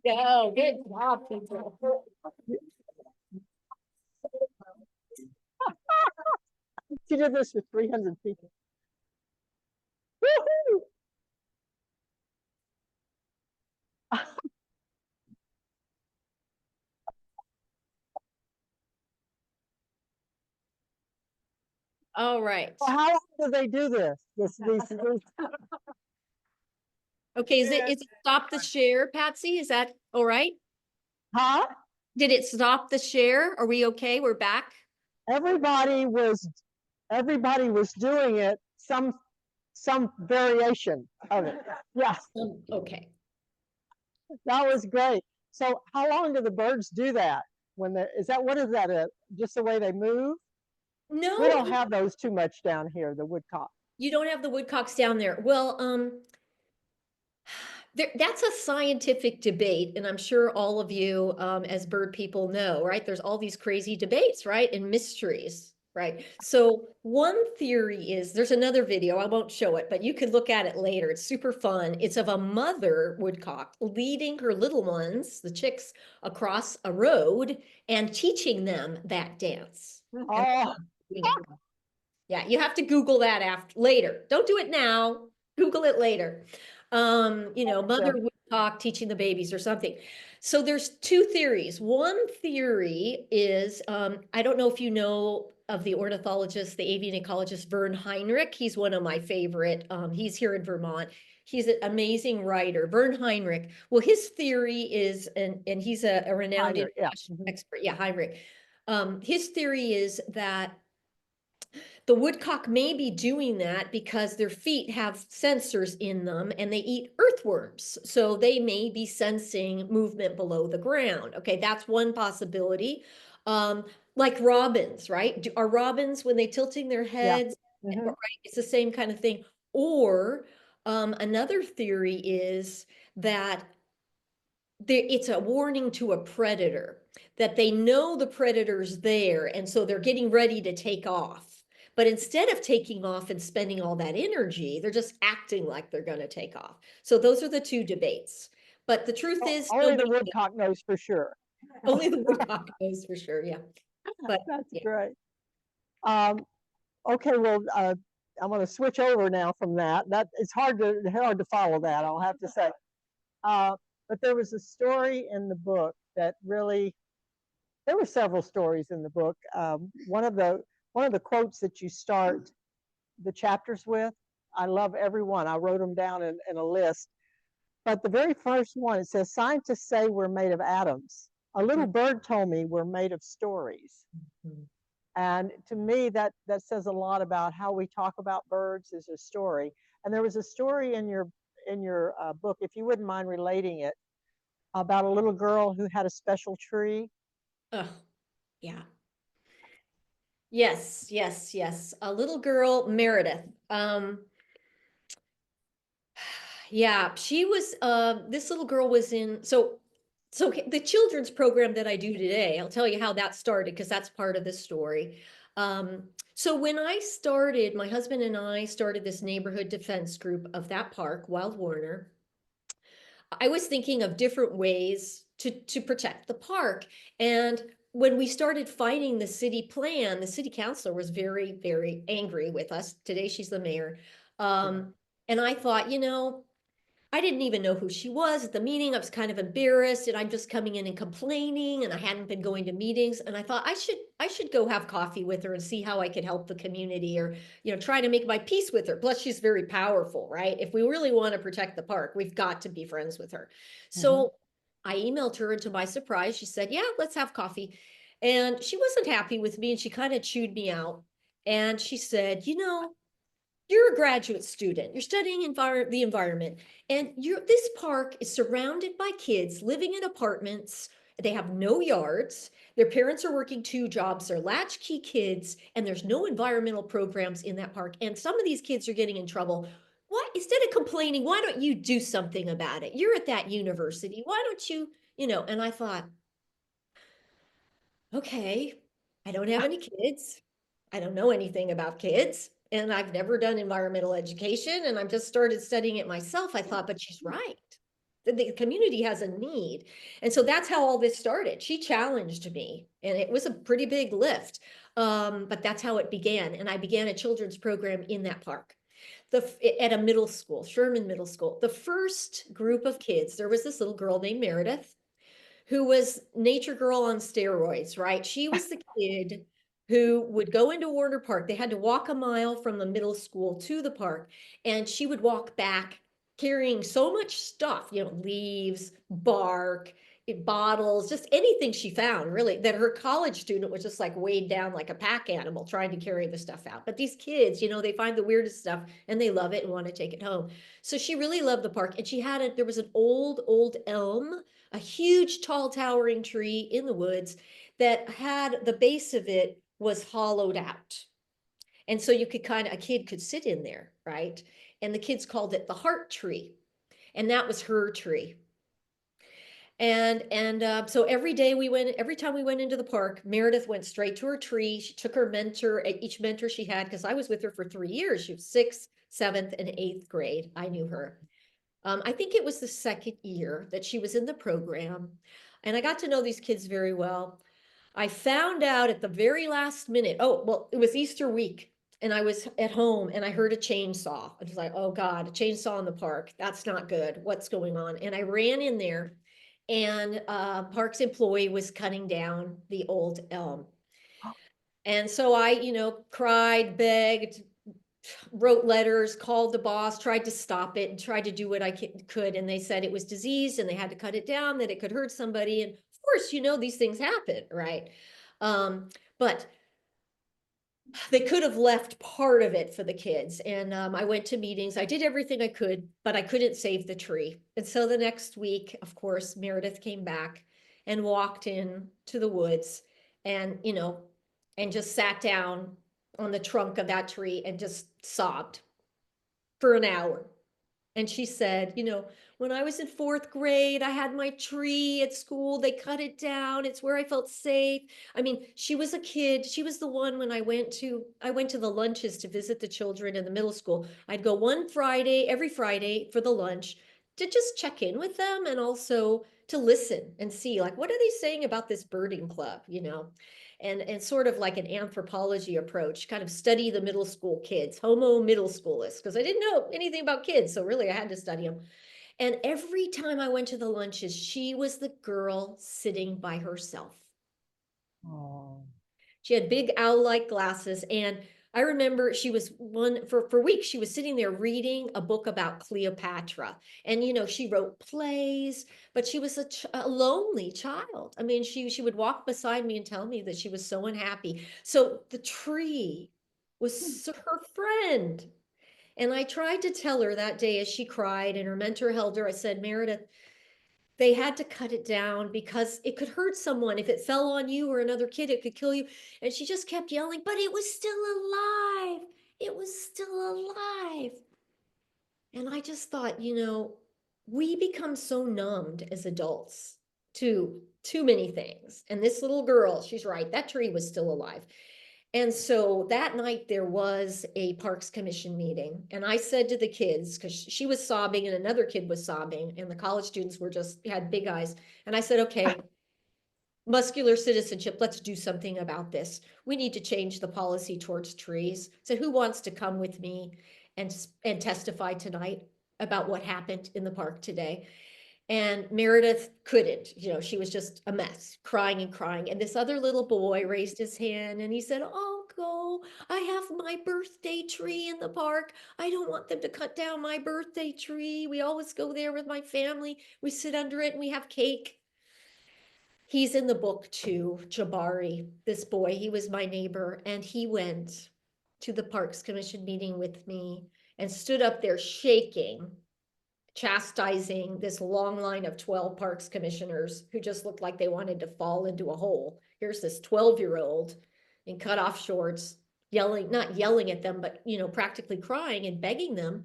Go. Good job, people. She did this with 300 people. Woo-hoo! All right. Well, how long do they do this? Okay, is it stop the share, Patsy? Is that all right? Huh? Did it stop the share? Are we okay? We're back? Everybody was doing it, some variation of it. Yeah. Okay. That was great. So how long do the birds do that? What is that? Just the way they move? No. We don't have those too much down here, the woodcock. You don't have the woodcocks down there. Well, that's a scientific debate, and I'm sure all of you as bird people know, right? There's all these crazy debates, right? And mysteries, right? So one theory is, there's another video, I won't show it, but you could look at it later. It's super fun. It's of a mother woodcock leading her little ones, the chicks, across a road and teaching them that dance. Oh. Yeah, you have to Google that later. Don't do it now. Google it later. You know, mother woodcock teaching the babies or something. So there's 2 theories. One theory is, I don't know if you know of the ornithologist, the avian ecologist, Vern Heinrich. He's one of my favorite. He's here in Vermont. He's an amazing writer, Vern Heinrich. Well, his theory is, and he's a renowned Heinrich, yeah. expert. Yeah, Heinrich. His theory is that the woodcock may be doing that because their feet have sensors in them and they eat earthworms. So they may be sensing movement below the ground. Okay, that's one possibility. Like robins, right? Are robins, when they tilting their heads, right? It's the same kind of thing. Or another theory is that it's a warning to a predator, that they know the predator's there, and so they're getting ready to take off. But instead of taking off and spending all that energy, they're just acting like they're going to take off. So those are the two debates. But the truth is, only the woodcock knows for sure. Only the woodcock knows for sure. Yeah. But that's yeah. great. Okay, well, I'm going to switch over now from that. It's hard to follow that, I'll have to say. But there was a story in the book that really, there were several stories in the book. One of the quotes that you start the chapters with, I love every one. I wrote them down in a list. But the very first one, it says, "Scientists say we're made of atoms. A little bird told me we're made of stories." And to me, that says a lot about how we talk about birds as a story. And there was a story in your book, if you wouldn't mind relating it, about a little girl who had a special tree. Oh, yeah. Yes, yes, yes. A little girl, Meredith. Yeah, she was, this little girl was in, so the children's program that I do today, I'll tell you how that started, because that's part of the story. So when I started, my husband and I started this neighborhood defense group of that park, Wild Warner. I was thinking of different ways to protect the park. And when we started fighting the city plan, the city councilor was very, very angry with us. Today she's the mayor. And I thought, I didn't even know who she was at the meeting. I was kind of embarrassed, and I'm just coming in and complaining, and I hadn't been going to meetings. And I thought I should go have coffee with her and see how I could help the community, or, try to make my peace with her. Plus, she's very powerful, right? If we really want to protect the park, we've got to be friends with her. So I emailed her, and to my surprise, she said, "Yeah, let's have coffee." And she wasn't happy with me, and she kind of chewed me out. And she said, "You're a graduate student. You're studying the environment, and this park is surrounded by kids living in apartments. They have no yards. Their parents are working 2 jobs. They're latchkey kids, and there's no environmental programs in that park. And some of these kids are getting in trouble. What? Instead of complaining, why don't you do something about it? You're at that university. Why don't you, And I thought, okay, I don't have any kids. I don't know anything about kids, and I've never done environmental education, and I've just started studying it myself. I thought, but she's right. The community has a need. And so that's how all this started. She challenged me, and it was a pretty big lift. But that's how it began. And I began a children's program in that park. At a middle school, Sherman Middle School. The first group of kids, there was this little girl named Meredith, who was nature girl on steroids, right? She was the kid who would go into Warner Park. They had to walk a mile from the middle school to the park, and she would walk back carrying so much stuff, leaves, bark, bottles, just anything she found, really, that her college student was just like weighed down like a pack animal trying to carry the stuff out. But these kids, they find the weirdest stuff and they love it and want to take it home. So she really loved the park, and there was an old elm, a huge, tall, towering tree in the woods that had the base of it was hollowed out. And so a kid could sit in there, right? And the kids called it the heart tree. And that was her tree. And so every time we went into the park, Meredith went straight to her tree. She took her mentor, each mentor she had, because I was with her for 3 years. She was 6th, 7th, and 8th grade. I knew her. I think it was the 2nd year that she was in the program, and I got to know these kids very well. I found out at the very last minute, oh, well, it was Easter week, and I was at home, and I heard a chainsaw. I was like, oh God, a chainsaw in the park. That's not good. What's going on? And I ran in there, and park's employee was cutting down the old elm. And so I, cried, begged, wrote letters, called the boss, tried to stop it, and tried to do what I could. And they said it was diseased and they had to cut it down, that it could hurt somebody. And of course, these things happen, right? But they could have left part of it for the kids. And I went to meetings. I did everything I could, but I couldn't save the tree. And so the next week, of course, Meredith came back and walked in to the woods and, and just sat down on the trunk of that tree and just sobbed for an hour. And she said, when I was in 4th grade, I had my tree at school. They cut it down. It's where I felt safe. I mean, she was a kid. She was the one when I went to the lunches to visit the children in the middle school. I'd go every Friday for the lunch to just check in with them and also to listen and see, like, what are they saying about this birding club, and sort of like an anthropology approach, kind of study the middle school kids, homo middle schoolers, because I didn't know anything about kids. So really I had to study them. And every time I went to the lunches, she was the girl sitting by herself. Oh. She had big owl-like glasses. And I remember she was for weeks, she was sitting there reading a book about Cleopatra. And, she wrote plays, but she was a lonely child. I mean, she would walk beside me and tell me that she was so unhappy. So the tree was her friend. And I tried to tell her that day as she cried and her mentor held her, I said, Meredith, they had to cut it down because it could hurt someone. If it fell on you or another kid, it could kill you. And she just kept yelling, but it was still alive. It was still alive. And I just thought, we become so numbed as adults to too many things. And this little girl, she's right, that tree was still alive. And so that night there was a Parks Commission meeting. And I said to the kids, because she was sobbing and another kid was sobbing, and the college students had big eyes. And I said, okay, muscular citizenship, let's do something about this. We need to change the policy towards trees. So who wants to come with me and testify tonight about what happened in the park today? And Meredith couldn't, she was just a mess, crying and crying. And this other little boy raised his hand and he said, I'll go. I have my birthday tree in the park. I don't want them to cut down my birthday tree. We always go there with my family. We sit under it and we have cake. He's in the book too, Jabari, this boy. He was my neighbor and he went to the Parks Commission meeting with me and stood up there shaking, chastising this long line of 12 parks commissioners who just looked like they wanted to fall into a hole. Here's this 12-year-old in cutoff shorts, not yelling at them, but, practically crying and begging them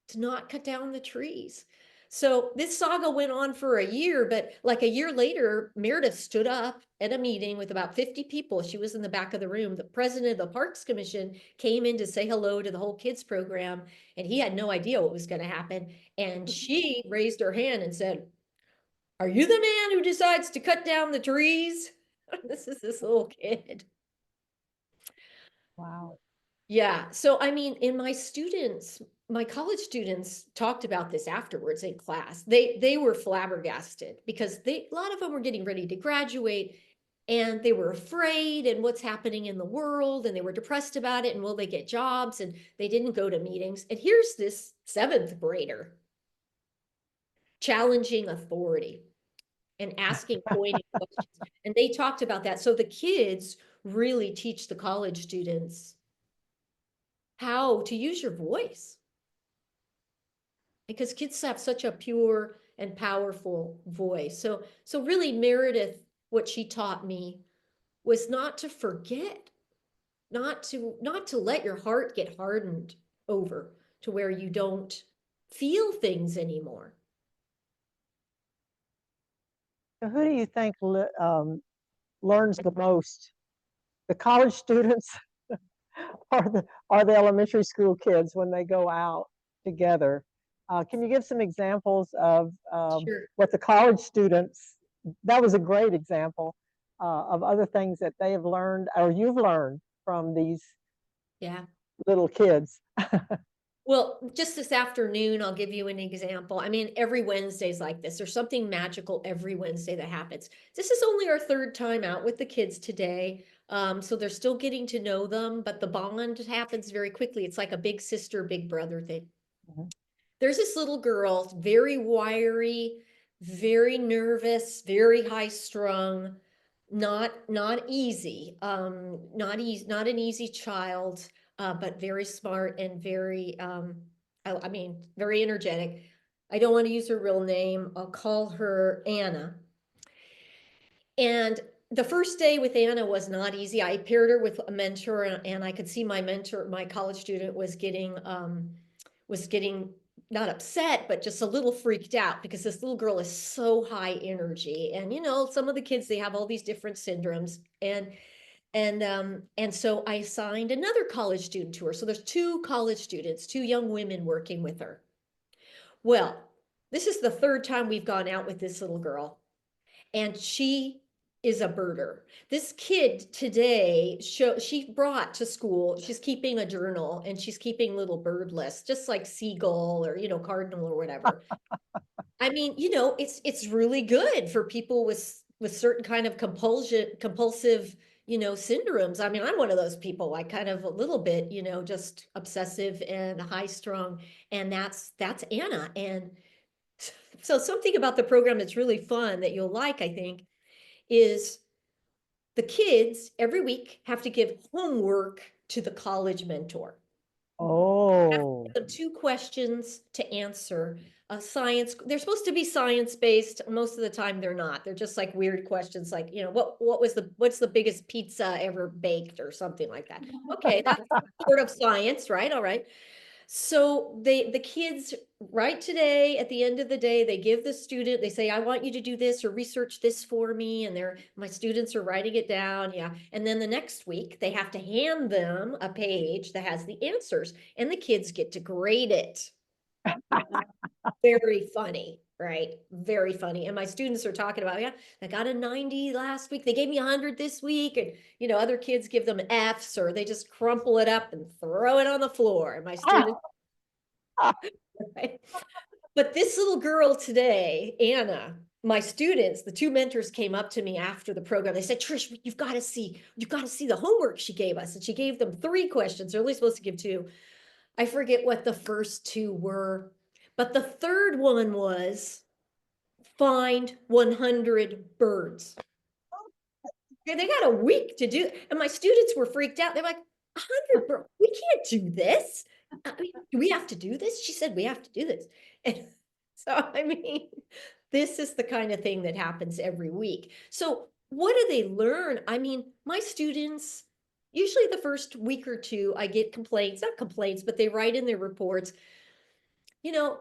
to not cut down the trees. So this saga went on for a year, but like a year later, Meredith stood up at a meeting with about 50 people. She was in the back of the room. The president of the Parks Commission came in to say hello to the whole kids program, and he had no idea what was going to happen. And she raised her hand and said, are you the man who decides to cut down the trees? This is this little kid. Wow. Yeah. So, I mean, my college students talked about this afterwards in class. They were flabbergasted because a lot of them were getting ready to graduate and they were afraid and what's happening in the world and they were depressed about it and will they get jobs, and they didn't go to meetings. And here's this 7th grader challenging authority and asking pointed questions. And they talked about that. So the kids really teach the college students how to use your voice, because kids have such a pure and powerful voice. So really, Meredith, what she taught me was not to forget, not to let your heart get hardened over to where you don't feel things anymore. So who do you think learns the most? The college students or the elementary school kids when they go out together? Can you give some examples of Sure. what the college students, that was a great example of other things that they have learned or you've learned from these Yeah. little kids? Well, just this afternoon, I'll give you an example. I mean, every Wednesday's like this. There's something magical every Wednesday that happens. This is only our third time out with the kids today. So they're still getting to know them, but the bond happens very quickly. It's like a big sister, big brother thing. Mhm. There's this little girl, very wiry, very nervous, very high strung, not easy, not an easy child, but very smart and very, I mean, very energetic. I don't want to use her real name. I'll call her Anna. And the first day with Anna was not easy. I paired her with a mentor, and I could see my mentor, my college student, was getting not upset, but just a little freaked out because this little girl is so high energy. And you know, some of the kids, they have all these different syndromes. And so I assigned another college student to her. So there's two college students, two young women working with her. Well, this is the third time we've gone out with this little girl, and she is a birder. This kid today, she brought to school, she's keeping a journal and she's keeping little bird lists, just like seagull or, you know, cardinal or whatever. I mean, you know, it's really good for people with certain kind of compulsive, you know, syndromes. I mean, I'm one of those people, like kind of a little bit, you know, just obsessive and high strung, and that's Anna. And so something about the program that's really fun that you'll like, I think, is the kids every week have to give homework to the college mentor. Oh, Them two questions to answer. Science, they're supposed to be science based. Most of the time they're not. They're just like weird questions, like, you know, what's the biggest pizza ever baked or something like that. Okay, that's sort of science, right? All right. So the kids, right, today at the end of the day, they give the student, they say, I want you to do this or research this for me, and my students are writing it down. Yeah. And then the next week they have to hand them a page that has the answers, and the kids get to grade it. Very funny, right? Very funny. And my students are talking about, yeah, I got a 90 last week. They gave me 100 this week. And, you know, other kids give them Fs, or they just crumple it up and throw it on the floor. And my students, right? But this little girl today, Anna, my students, the two mentors came up to me after the program. They said, Trish, you've got to see the homework she gave us. And she gave them 3 questions. They're only supposed to give 2. I forget what the first 2 were, but the third one was find 100 birds. And they got a week to do, and my students were freaked out. They're like, 100 birds? We can't do this. I mean, do we have to do this? She said, we have to do this. And so, I mean, this is the kind of thing that happens every week. So what do they learn? I mean, my students, usually the first week or 2, I get complaints, not complaints, but they write in their reports, you know,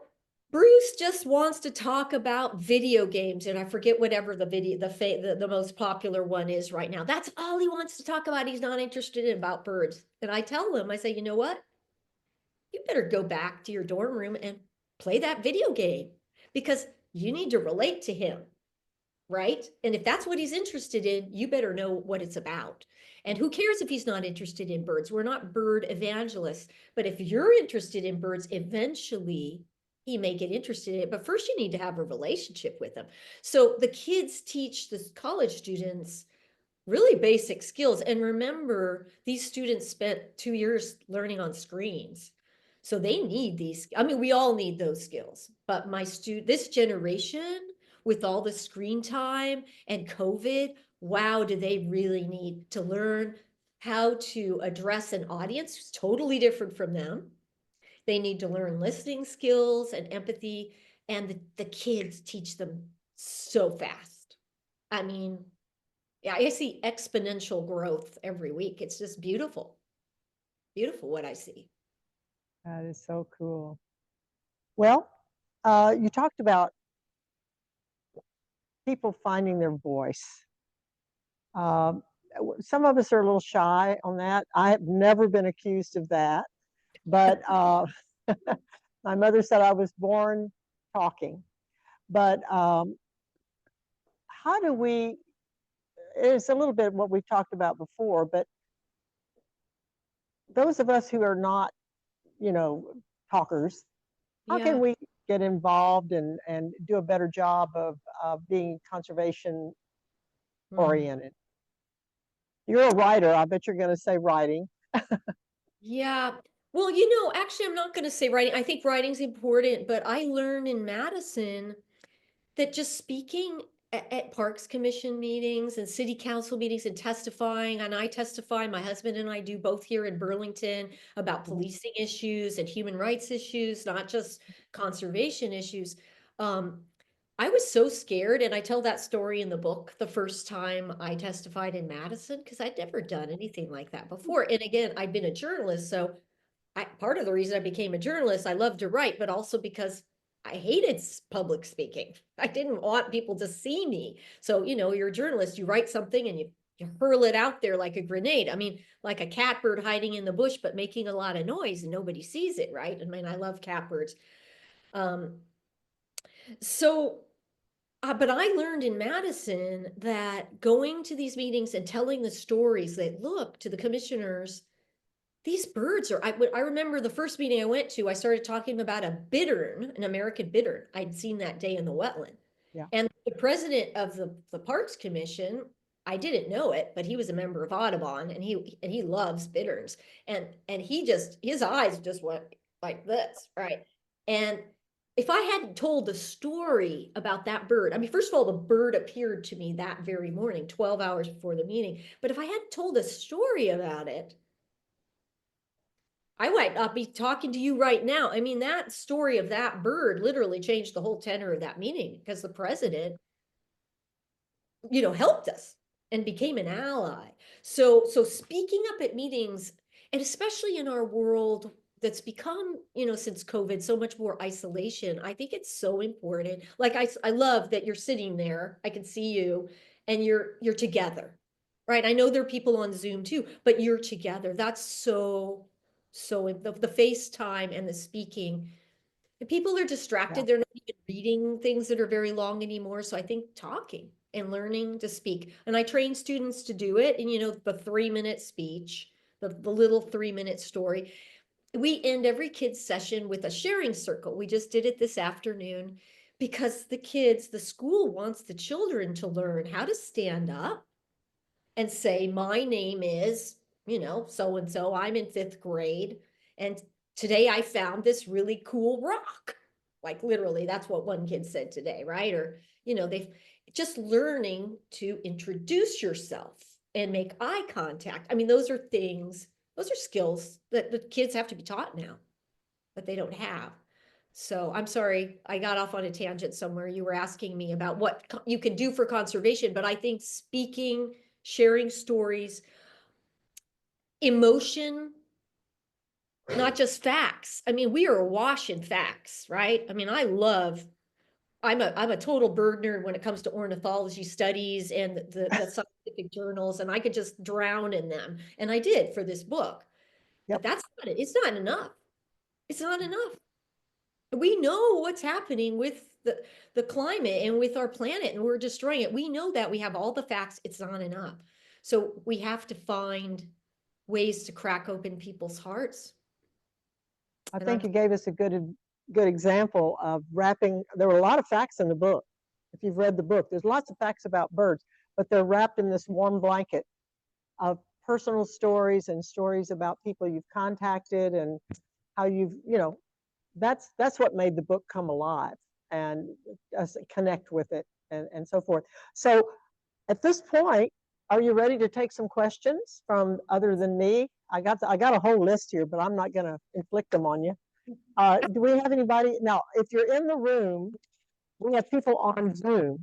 Bruce just wants to talk about video games, and I forget whatever the most popular one is right now. That's all he wants to talk about. He's not interested in about birds. And I tell him, I say, you know what? You better go back to your dorm room and play that video game, because you need to relate to him, right? And if that's what he's interested in, you better know what it's about. And who cares if he's not interested in birds? We're not bird evangelists. But if you're interested in birds, eventually he may get interested in it. But first, you need to have a relationship with them. So the kids teach the college students really basic skills. And remember, these students spent 2 years learning on screens. So they need these. I mean, we all need those skills. But this generation, with all the screen time and COVID, wow, do they really need to learn how to address an audience who's totally different from them. They need to learn listening skills and empathy, and the kids teach them so fast. I mean, yeah, I see exponential growth every week. It's just beautiful. Beautiful what I see. that is so cool. Well, you talked about people finding their voice. Some of us are a little shy on that. I have never been accused of that, but my mother said I was born talking. But how do we, it's a little bit what we talked about before, but those of us who are not, you know, talkers, how Yeah. can we get involved and do a better job of being conservation oriented? You're a writer. I bet you're going to say writing. Yeah. Well, actually, I'm not going to say writing. I think writing's important, but I learned in Madison that just speaking at Parks Commission meetings and city council meetings and testifying, and I testify, my husband and I do both here in Burlington about policing issues and human rights issues, not just conservation issues. I was so scared, and I tell that story in the book the first time I testified in Madison, because I'd never done anything like that before. And again, I'd been a journalist, so part of the reason I became a journalist, I love to write, but also because I hated public speaking. I didn't want people to see me. So, you're a journalist, you write something and you hurl it out there like a grenade. I mean, like a catbird hiding in the bush, but making a lot of noise and nobody sees it, right? I mean, I love catbirds. So, but I learned in Madison that going to these meetings and telling the stories that look to the commissioners, these birds are, I remember the first meeting I went to, I started talking about a bittern, an American bittern I'd seen that day in the wetland. Yeah. And the president of the Parks Commission, I didn't know it, but he was a member of Audubon, and he loves bitterns. And he just, his eyes just went like this, right? And if I hadn't told the story about that bird, I mean, first of all, the bird appeared to me that very morning, 12 hours before the meeting. But if I hadn't told a story about it, I might not be talking to you right now. I mean, that story of that bird literally changed the whole tenor of that meeting, because the president, helped us and became an ally. So speaking up at meetings, and especially in our world that's become, since COVID, so much more isolation, I think it's so important. Like I love that you're sitting there, I can see you, and you're together, right? I know there are people on Zoom too, but you're together. That's so the FaceTime and the speaking. And people are distracted. Yeah. They're not even reading things that are very long anymore. So I think talking and learning to speak. And I train students to do it. And the 3-minute speech, the little 3-minute story. We end every kid's session with a sharing circle. We just did it this afternoon because the school wants the children to learn how to stand up and say, my name is, so and so, I'm in 5th grade, and today I found this really cool rock. Like literally, that's what one kid said today, right? Or, they've just learning to introduce yourself and make eye contact. I mean, those are skills that the kids have to be taught now, that they don't have. So I'm sorry, I got off on a tangent somewhere. You were asking me about what you can do for conservation, but I think speaking, sharing stories, emotion, not just facts. I mean, we are awash in facts, right? I mean, I'm a total bird nerd when it comes to ornithology studies and the scientific journals, and I could just drown in them. And I did for this book. Yep. But it's not enough. It's not enough. We know what's happening with the climate and with our planet, and we're destroying it. We know that, we have all the facts. It's not enough. So we have to find ways to crack open people's hearts. I think you gave us a good example of wrapping. There were a lot of facts in the book. If you've read the book, there's lots of facts about birds, but they're wrapped in this warm blanket of personal stories and stories about people you've contacted and how you've, that's what made the book come alive and us connect with it and so forth. So at this point, are you ready to take some questions from other than me? I got a whole list here, but I'm not going to inflict them on you. Do we have anybody? Now, if you're in the room, we have people on Zoom.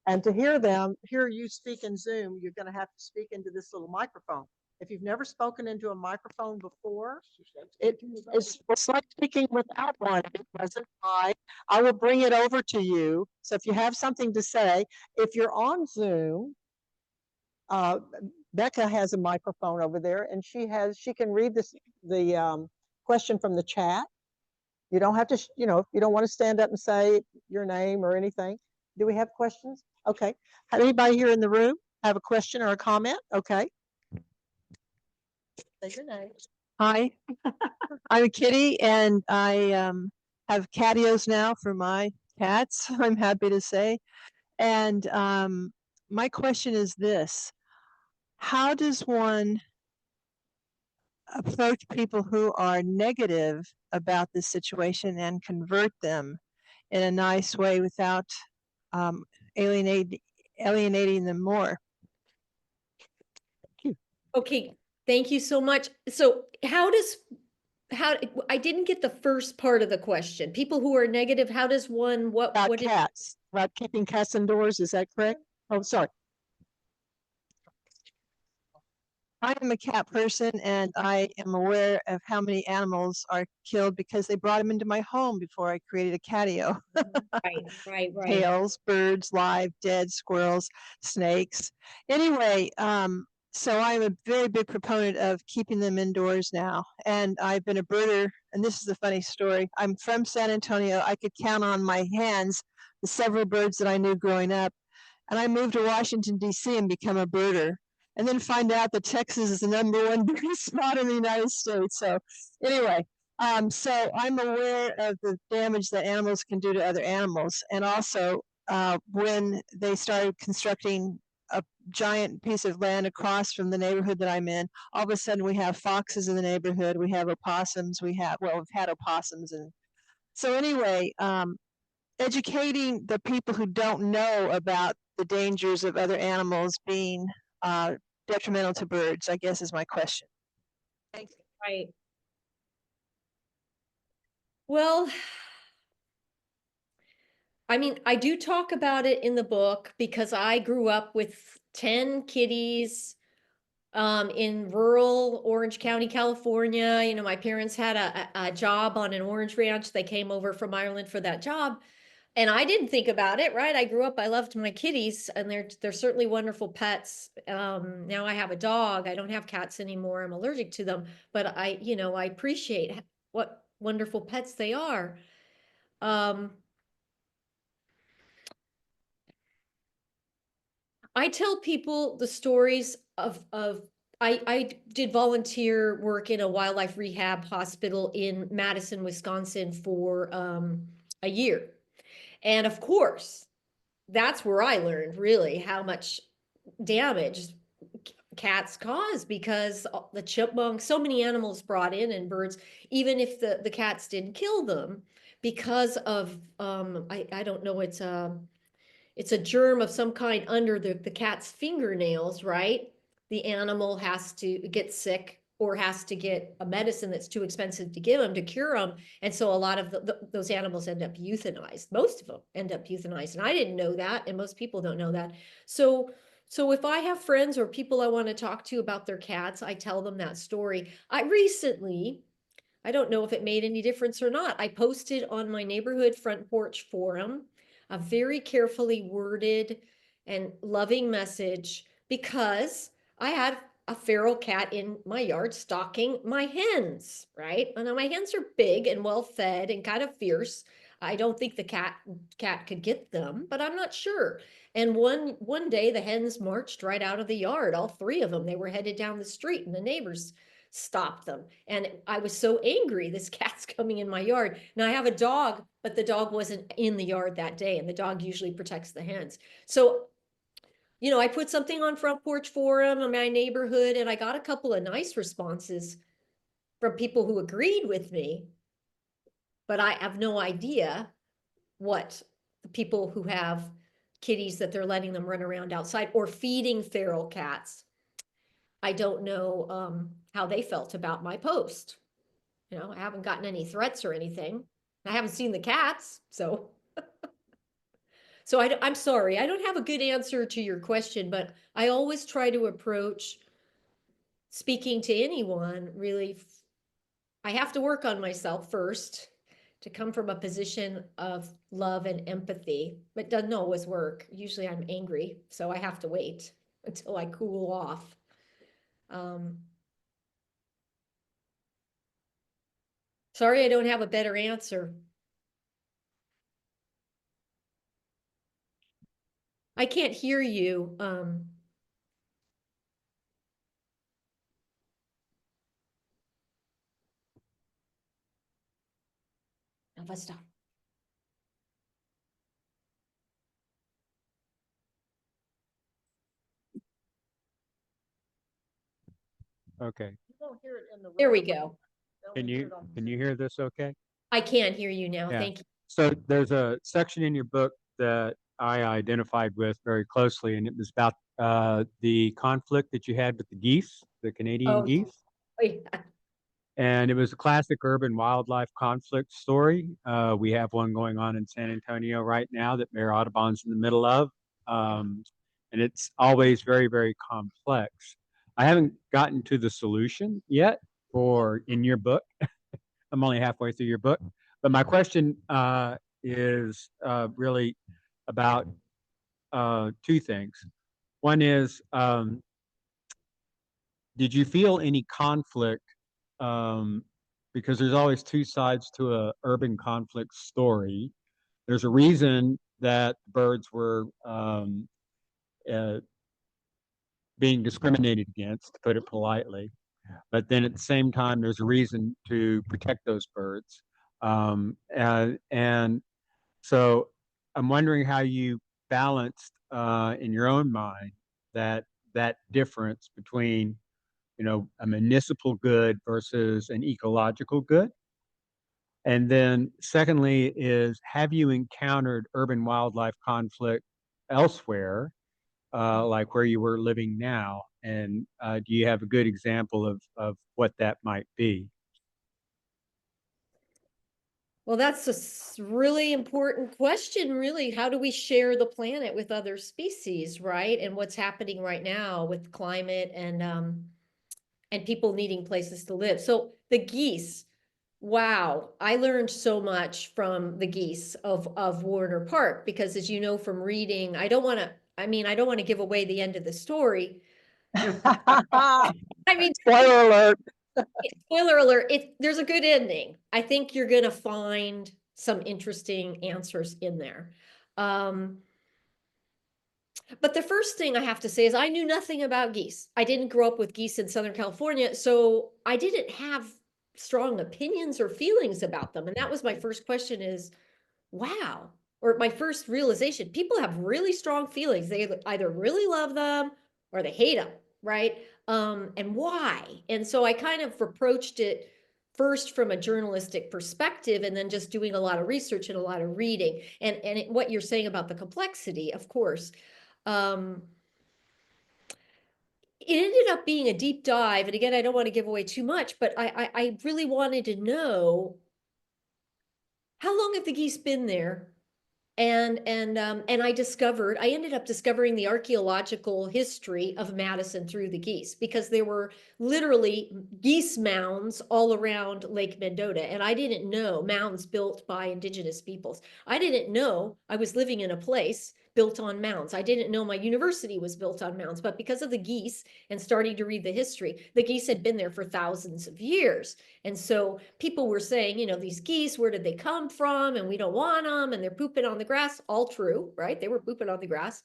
And to hear you speak in Zoom, you're going to have to speak into this little microphone. If you've never spoken into a microphone before, it's like speaking without one. It wasn't I will bring it over to you. So if you have something to say, if you're on Zoom, Becca has a microphone over there, and she can read the question from the chat. You don't have to, you don't want to stand up and say your name or anything. Do we have questions? Okay. Anybody here in the room have a question or a comment? Okay. Say your name. Hi, I'm Kitty, and I have catios now for my cats, I'm happy to say. And my question is this: how does one approach people who are negative about this situation and convert them in a nice way without um, alienating them more? Okay, thank you so much. So I didn't get the first part of the question. People who are negative, how does one, About what did, cats, about keeping cats indoors, is that correct? Oh, sorry. I am a cat person, and I am aware of how many animals are killed because they brought them into my home before I created a catio. right. Tails, birds, live, dead, squirrels, snakes. Anyway, so I'm a very big proponent of keeping them indoors now. And I've been a birder, and this is a funny story. I'm from San Antonio. I could count on my hands the several birds that I knew growing up. And I moved to Washington, D.C. and become a birder. And then find out that Texas is the #1 birding spot in the United States. So anyway, so I'm aware of the damage that animals can do to other animals. And also when they started constructing a giant piece of land across from the neighborhood that I'm in, all of a sudden we have foxes in the neighborhood, we have opossums, we've had opossums. And so anyway, educating the people who don't know about the dangers of other animals being detrimental to birds, I guess, is my question. Thanks. right. Well, I mean, I do talk about it in the book because I grew up with 10 kitties in rural Orange County, California. You know, my parents had a job on an orange ranch. They came over from Ireland for that job. And I didn't think about it, right? I grew up, I loved my kitties, and they're certainly wonderful pets. Now I have a dog. I don't have cats anymore. I'm allergic to them, but I appreciate what wonderful pets they are. Um, I tell people the stories of I did volunteer work in a wildlife rehab hospital in Madison, Wisconsin for a year. And of course, that's where I learned really how much damage cats cause because the chipmunks, so many animals brought in and birds, even if the cats didn't kill them because of I don't know, it's a germ of some kind under the cat's fingernails, right? The animal has to get sick or has to get a medicine that's too expensive to give them to cure them. And so a lot of those animals end up euthanized. Most of them end up euthanized. And I didn't know that. And most people don't know that. So if I have friends or people I want to talk to about their cats, I tell them that story. I don't know if it made any difference or not. I posted on my neighborhood front porch forum a very carefully worded and loving message because I had a feral cat in my yard stalking my hens, right? And my hens are big and well fed and kind of fierce. I don't think the cat could get them, but I'm not sure. And one day the hens marched right out of the yard, all three of them. They were headed down the street, and the neighbors stopped them. And I was so angry, this cat's coming in my yard. Now I have a dog, but the dog wasn't in the yard that day, and the dog usually protects the hens. So, I put something on Front Porch Forum in my neighborhood, and I got a couple of nice responses from people who agreed with me, but I have no idea what the people who have kitties that they're letting them run around outside or feeding feral cats. I don't know how they felt about my post. I haven't gotten any threats or anything. I haven't seen the cats, so. So I'm sorry, I don't have a good answer to your question, but I always try to approach speaking to anyone really. I have to work on myself first to come from a position of love and empathy, but it doesn't always work. Usually I'm angry, so I have to wait until I cool off. Sorry, I don't have a better answer. I can't hear you. lava stuff. Okay. There we go. Can you hear this okay? I can hear you now. Yeah. Thank you. So there's a section in your book that I identified with very closely, and it was about the conflict that you had with the geese, the Canadian Oh, geese. Oh, yeah. And it was a classic urban wildlife conflict story. We have one going on in San Antonio right now that Mayor Audubon's in the middle of. And it's always very, very complex. I haven't gotten to the solution yet in your book. I'm only halfway through your book. But my question is really about two things. One is, did you feel any conflict? Because there's always two sides to a urban conflict story. There's a reason that birds were uh, being discriminated against, to put it politely. But then at the same time, there's a reason to protect those birds. And so I'm wondering how you balanced in your own mind that difference between, a municipal good versus an ecological good. And then secondly is, have you encountered urban wildlife conflict elsewhere, like where you were living now? And do you have a good example of what that might be? Well, that's a really important question, really. How do we share the planet with other species, right? And what's happening right now with climate and people needing places to live. So the geese, wow, I learned so much from the geese of Warner Park, because as you know from reading, I don't want to give away the end of the story. I mean, Spoiler alert. spoiler alert, there's a good ending. I think you're gonna find some interesting answers in there. But the first thing I have to say is I knew nothing about geese. I didn't grow up with geese in Southern California, so I didn't have strong opinions or feelings about them. And that was my first question is, wow, or my first realization, people have really strong feelings. They either really love them or they hate them, right? And why? And so I kind of approached it first from a journalistic perspective, and then just doing a lot of research and a lot of reading. And what you're saying about the complexity, of course. It ended up being a deep dive. And again, I don't want to give away too much, but I really wanted to know, how long have the geese been there? And I ended up discovering the archaeological history of Madison through the geese, because there were literally geese mounds all around Lake Mendota. And I didn't know, mounds built by indigenous peoples. I didn't know I was living in a place built on mounds. I didn't know my university was built on mounds, but because of the geese and starting to read the history, the geese had been there for thousands of years. And so people were saying, these geese, where did they come from? And we don't want them. And they're pooping on the grass. All true, right? They were pooping on the grass.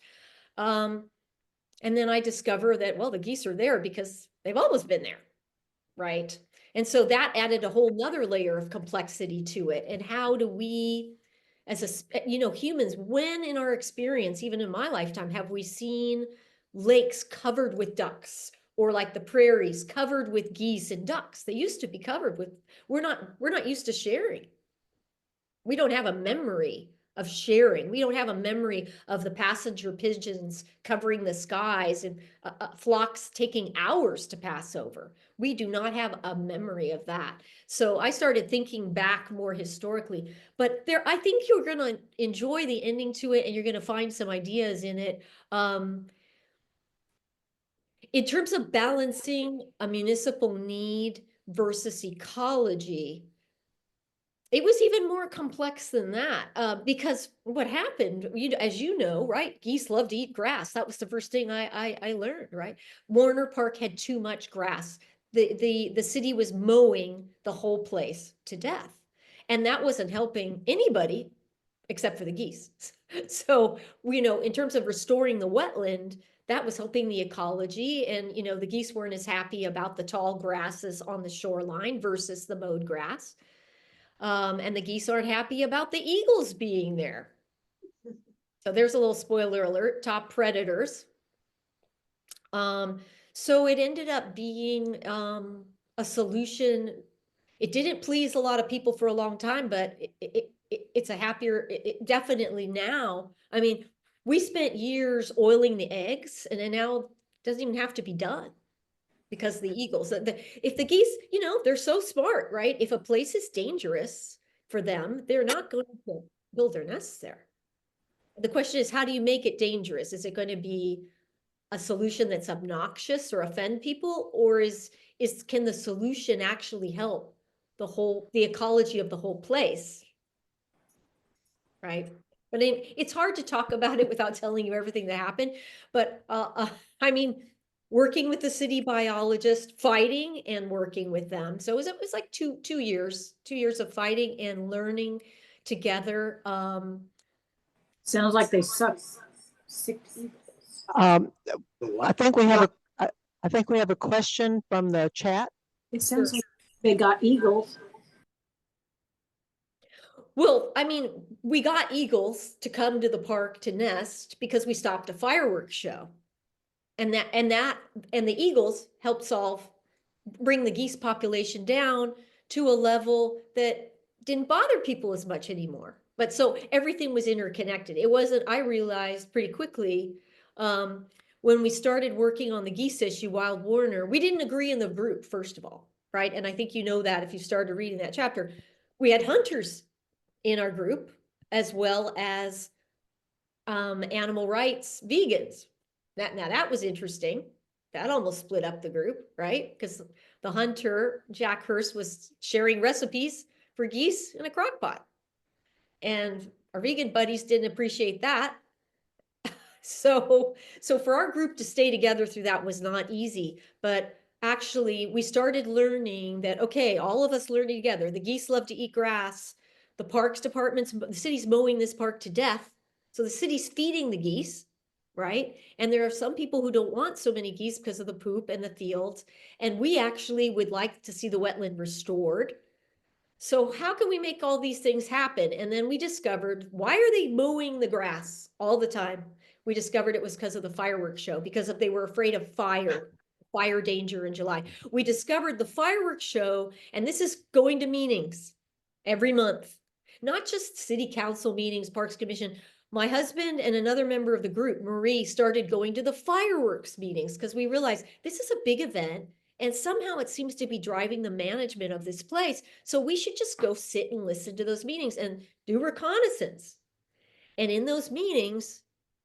And then I discover that, well, the geese are there because they've always been there, right? And so that added a whole nother layer of complexity to it. And how do we, as humans, when in our experience, even in my lifetime, have we seen lakes covered with ducks, or like the prairies covered with geese and ducks? They used to be covered with, we're not used to sharing. We don't have a memory of sharing. We don't have a memory of the passenger pigeons covering the skies and flocks taking hours to pass over. We do not have a memory of that. So I started thinking back more historically, but I think you're going to enjoy the ending to it, and you're going to find some ideas in it. In terms of balancing a municipal need versus ecology, it was even more complex than that, because what happened, as you know, right? Geese love to eat grass. That was the first thing I learned, right? Warner Park had too much grass. The city was mowing the whole place to death, and that wasn't helping anybody except for the geese. So, in terms of restoring the wetland, that was helping the ecology, and the geese weren't as happy about the tall grasses on the shoreline versus the mowed grass. And the geese aren't happy about the eagles being there. So there's a little spoiler alert, top predators. So it ended up being a solution. It didn't please a lot of people for a long time, but it's a happier, definitely now. I mean, we spent years oiling the eggs, and then now it doesn't even have to be done because the eagles, if the geese, you know, they're so smart, right? If a place is dangerous for them, they're not going to build their nests there. The question is, how do you make it dangerous? Is it going to be a solution that's obnoxious or offend people, or can the solution actually help the ecology of the whole place? Right. But it's hard to talk about it without telling you everything that happened. But I mean, working with the city biologist, fighting and working with them. So it was like two years of fighting and learning together. Sounds like they suck. Sick people. I think we have I think we have a question from the chat. It sounds like they got eagles. Well, I mean, we got eagles to come to the park to nest because we stopped a fireworks show. And the eagles helped bring the geese population down to a level that didn't bother people as much anymore. But so everything was interconnected. It wasn't, I realized pretty quickly, when we started working on the geese issue, Wild Warner, we didn't agree in the group, first of all, right? And I think you know that if you started reading that chapter. We had hunters in our group, as well as animal rights vegans. Now that was interesting. That almost split up the group, right? Because the hunter, Jack Hurst, was sharing recipes for geese in a crock pot. And our vegan buddies didn't appreciate that. So for our group to stay together through that was not easy. But actually, we started learning that, okay, all of us learning together. The geese love to eat grass. The parks departments, the city's mowing this park to death. So the city's feeding the geese, right? And there are some people who don't want so many geese because of the poop and the fields. And we actually would like to see the wetland restored. So how can we make all these things happen? And then we discovered, why are they mowing the grass all the time? We discovered it was because of the fireworks show, because they were afraid of fire danger in July. We discovered the fireworks show, and this is going to meetings every month, not just city council meetings, Parks Commission. My husband and another member of the group, Marie, started going to the fireworks meetings because we realized this is a big event. And somehow it seems to be driving the management of this place. So we should just go sit and listen to those meetings and do reconnaissance. And in those meetings,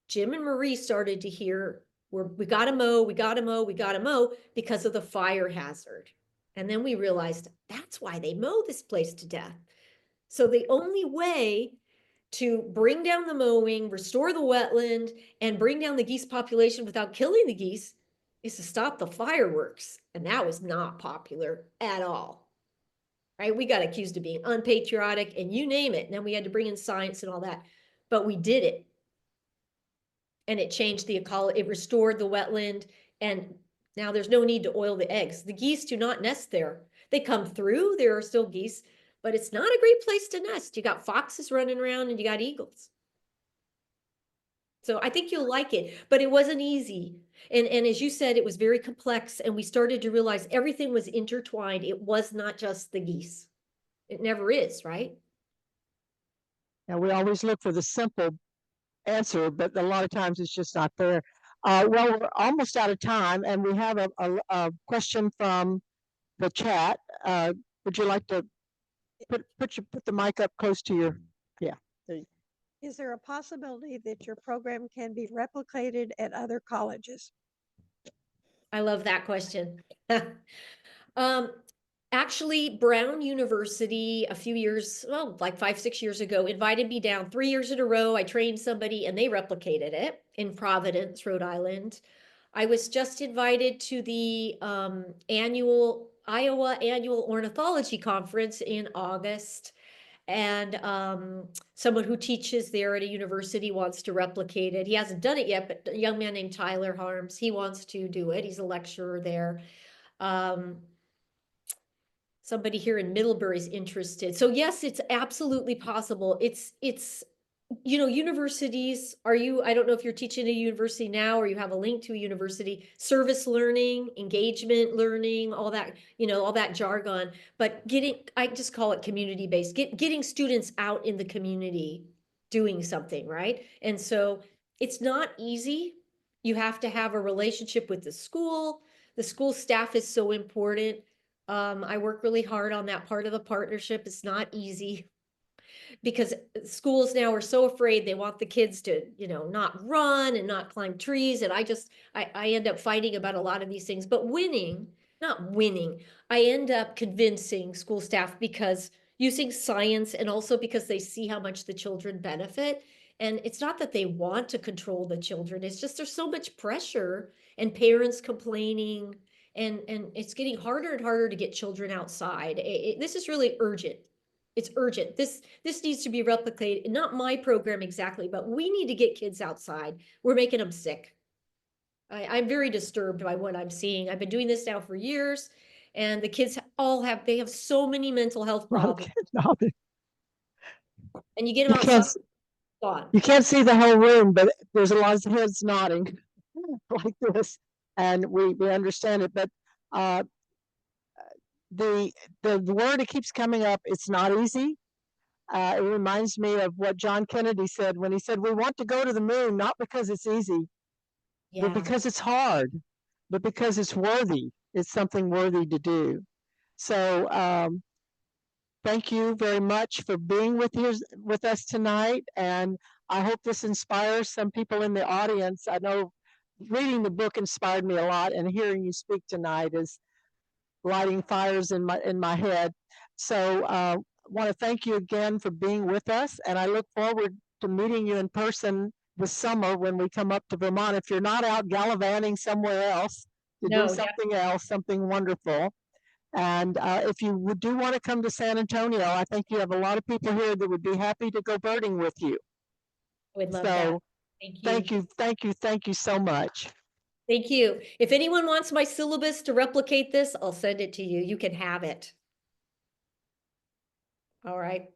Jim and Marie started to hear, we gotta mow, we gotta mow, we gotta mow because of the fire hazard. And then we realized that's why they mow this place to death. So the only way to bring down the mowing, restore the wetland, and bring down the geese population without killing the geese is to stop the fireworks. And that was not popular at all, right? We got accused of being unpatriotic and you name it. And then we had to bring in science and all that, but we did it. And it changed the ecology, it restored the wetland, and now there's no need to oil the eggs. The geese do not nest there. They come through, there are still geese, but it's not a great place to nest. You got foxes running around and you got eagles. So I think you'll like it, but it wasn't easy. And as you said, it was very complex, and we started to realize everything was intertwined. It was not just the geese. It never is, right? And we always look for the simple answer, but a lot of times it's just not there. Well, we're almost out of time, and we have a question from the chat. Would you like to put the mic up close to your, Is there a possibility that your program can be replicated at other colleges? I love that question. Actually, Brown University a few years, well, like 5-6 years ago, invited me down 3 years in a row. I trained somebody and they replicated it in Providence, Rhode Island. I was just invited to the Iowa Annual Ornithology Conference in August. And someone who teaches there at a university wants to replicate it. He hasn't done it yet, but a young man named Tyler Harms, he wants to do it. He's a lecturer there. somebody here in Middlebury is interested. So yes, it's absolutely possible. It's, you know, universities, I don't know if you're teaching at a university now or you have a link to a university, service learning, engagement learning, all that, you know, all that jargon, but I just call it community-based, getting students out in the community doing something, right? And so it's not easy. You have to have a relationship with the school. The school staff is so important. I work really hard on that part of the partnership. It's not easy because schools now are so afraid. They want the kids to, you know, not run and not climb trees. And I end up fighting about a lot of these things, but not winning. I end up convincing school staff because using science and also because they see how much the children benefit. And it's not that they want to control the children. It's just there's so much pressure and parents complaining and it's getting harder and harder to get children outside. This is really urgent. It's urgent. This needs to be replicated. Not my program exactly, but we need to get kids outside. We're making them sick. I'm very disturbed by what I'm seeing. I've been doing this now for years, and the kids they have so many mental health problems. Okay. And you get You them can't, outside, gone. you can't see the whole room, but there's a lot of heads nodding like this, and we understand it. But the word that keeps coming up, it's not easy. It reminds me of what John Kennedy said when he said, "We want to go to the moon not because it's easy, but Yeah. because it's hard, but because it's worthy. It's something worthy to do." So thank you very much for being with us tonight, and I hope this inspires some people in the audience. I know reading the book inspired me a lot, and hearing you speak tonight is lighting fires in my head. So I want to thank you again for being with us, and I look forward to meeting you in person this summer when we come up to Vermont. If you're not out gallivanting somewhere else to No, do something else, something wonderful. And if you do want to come to San Antonio, I think you have a lot of people here that would be happy to go birding with you. We'd love that. So Thank you. thank you so much. Thank you. If anyone wants my syllabus to replicate this, I'll send it to you. You can have it. All right.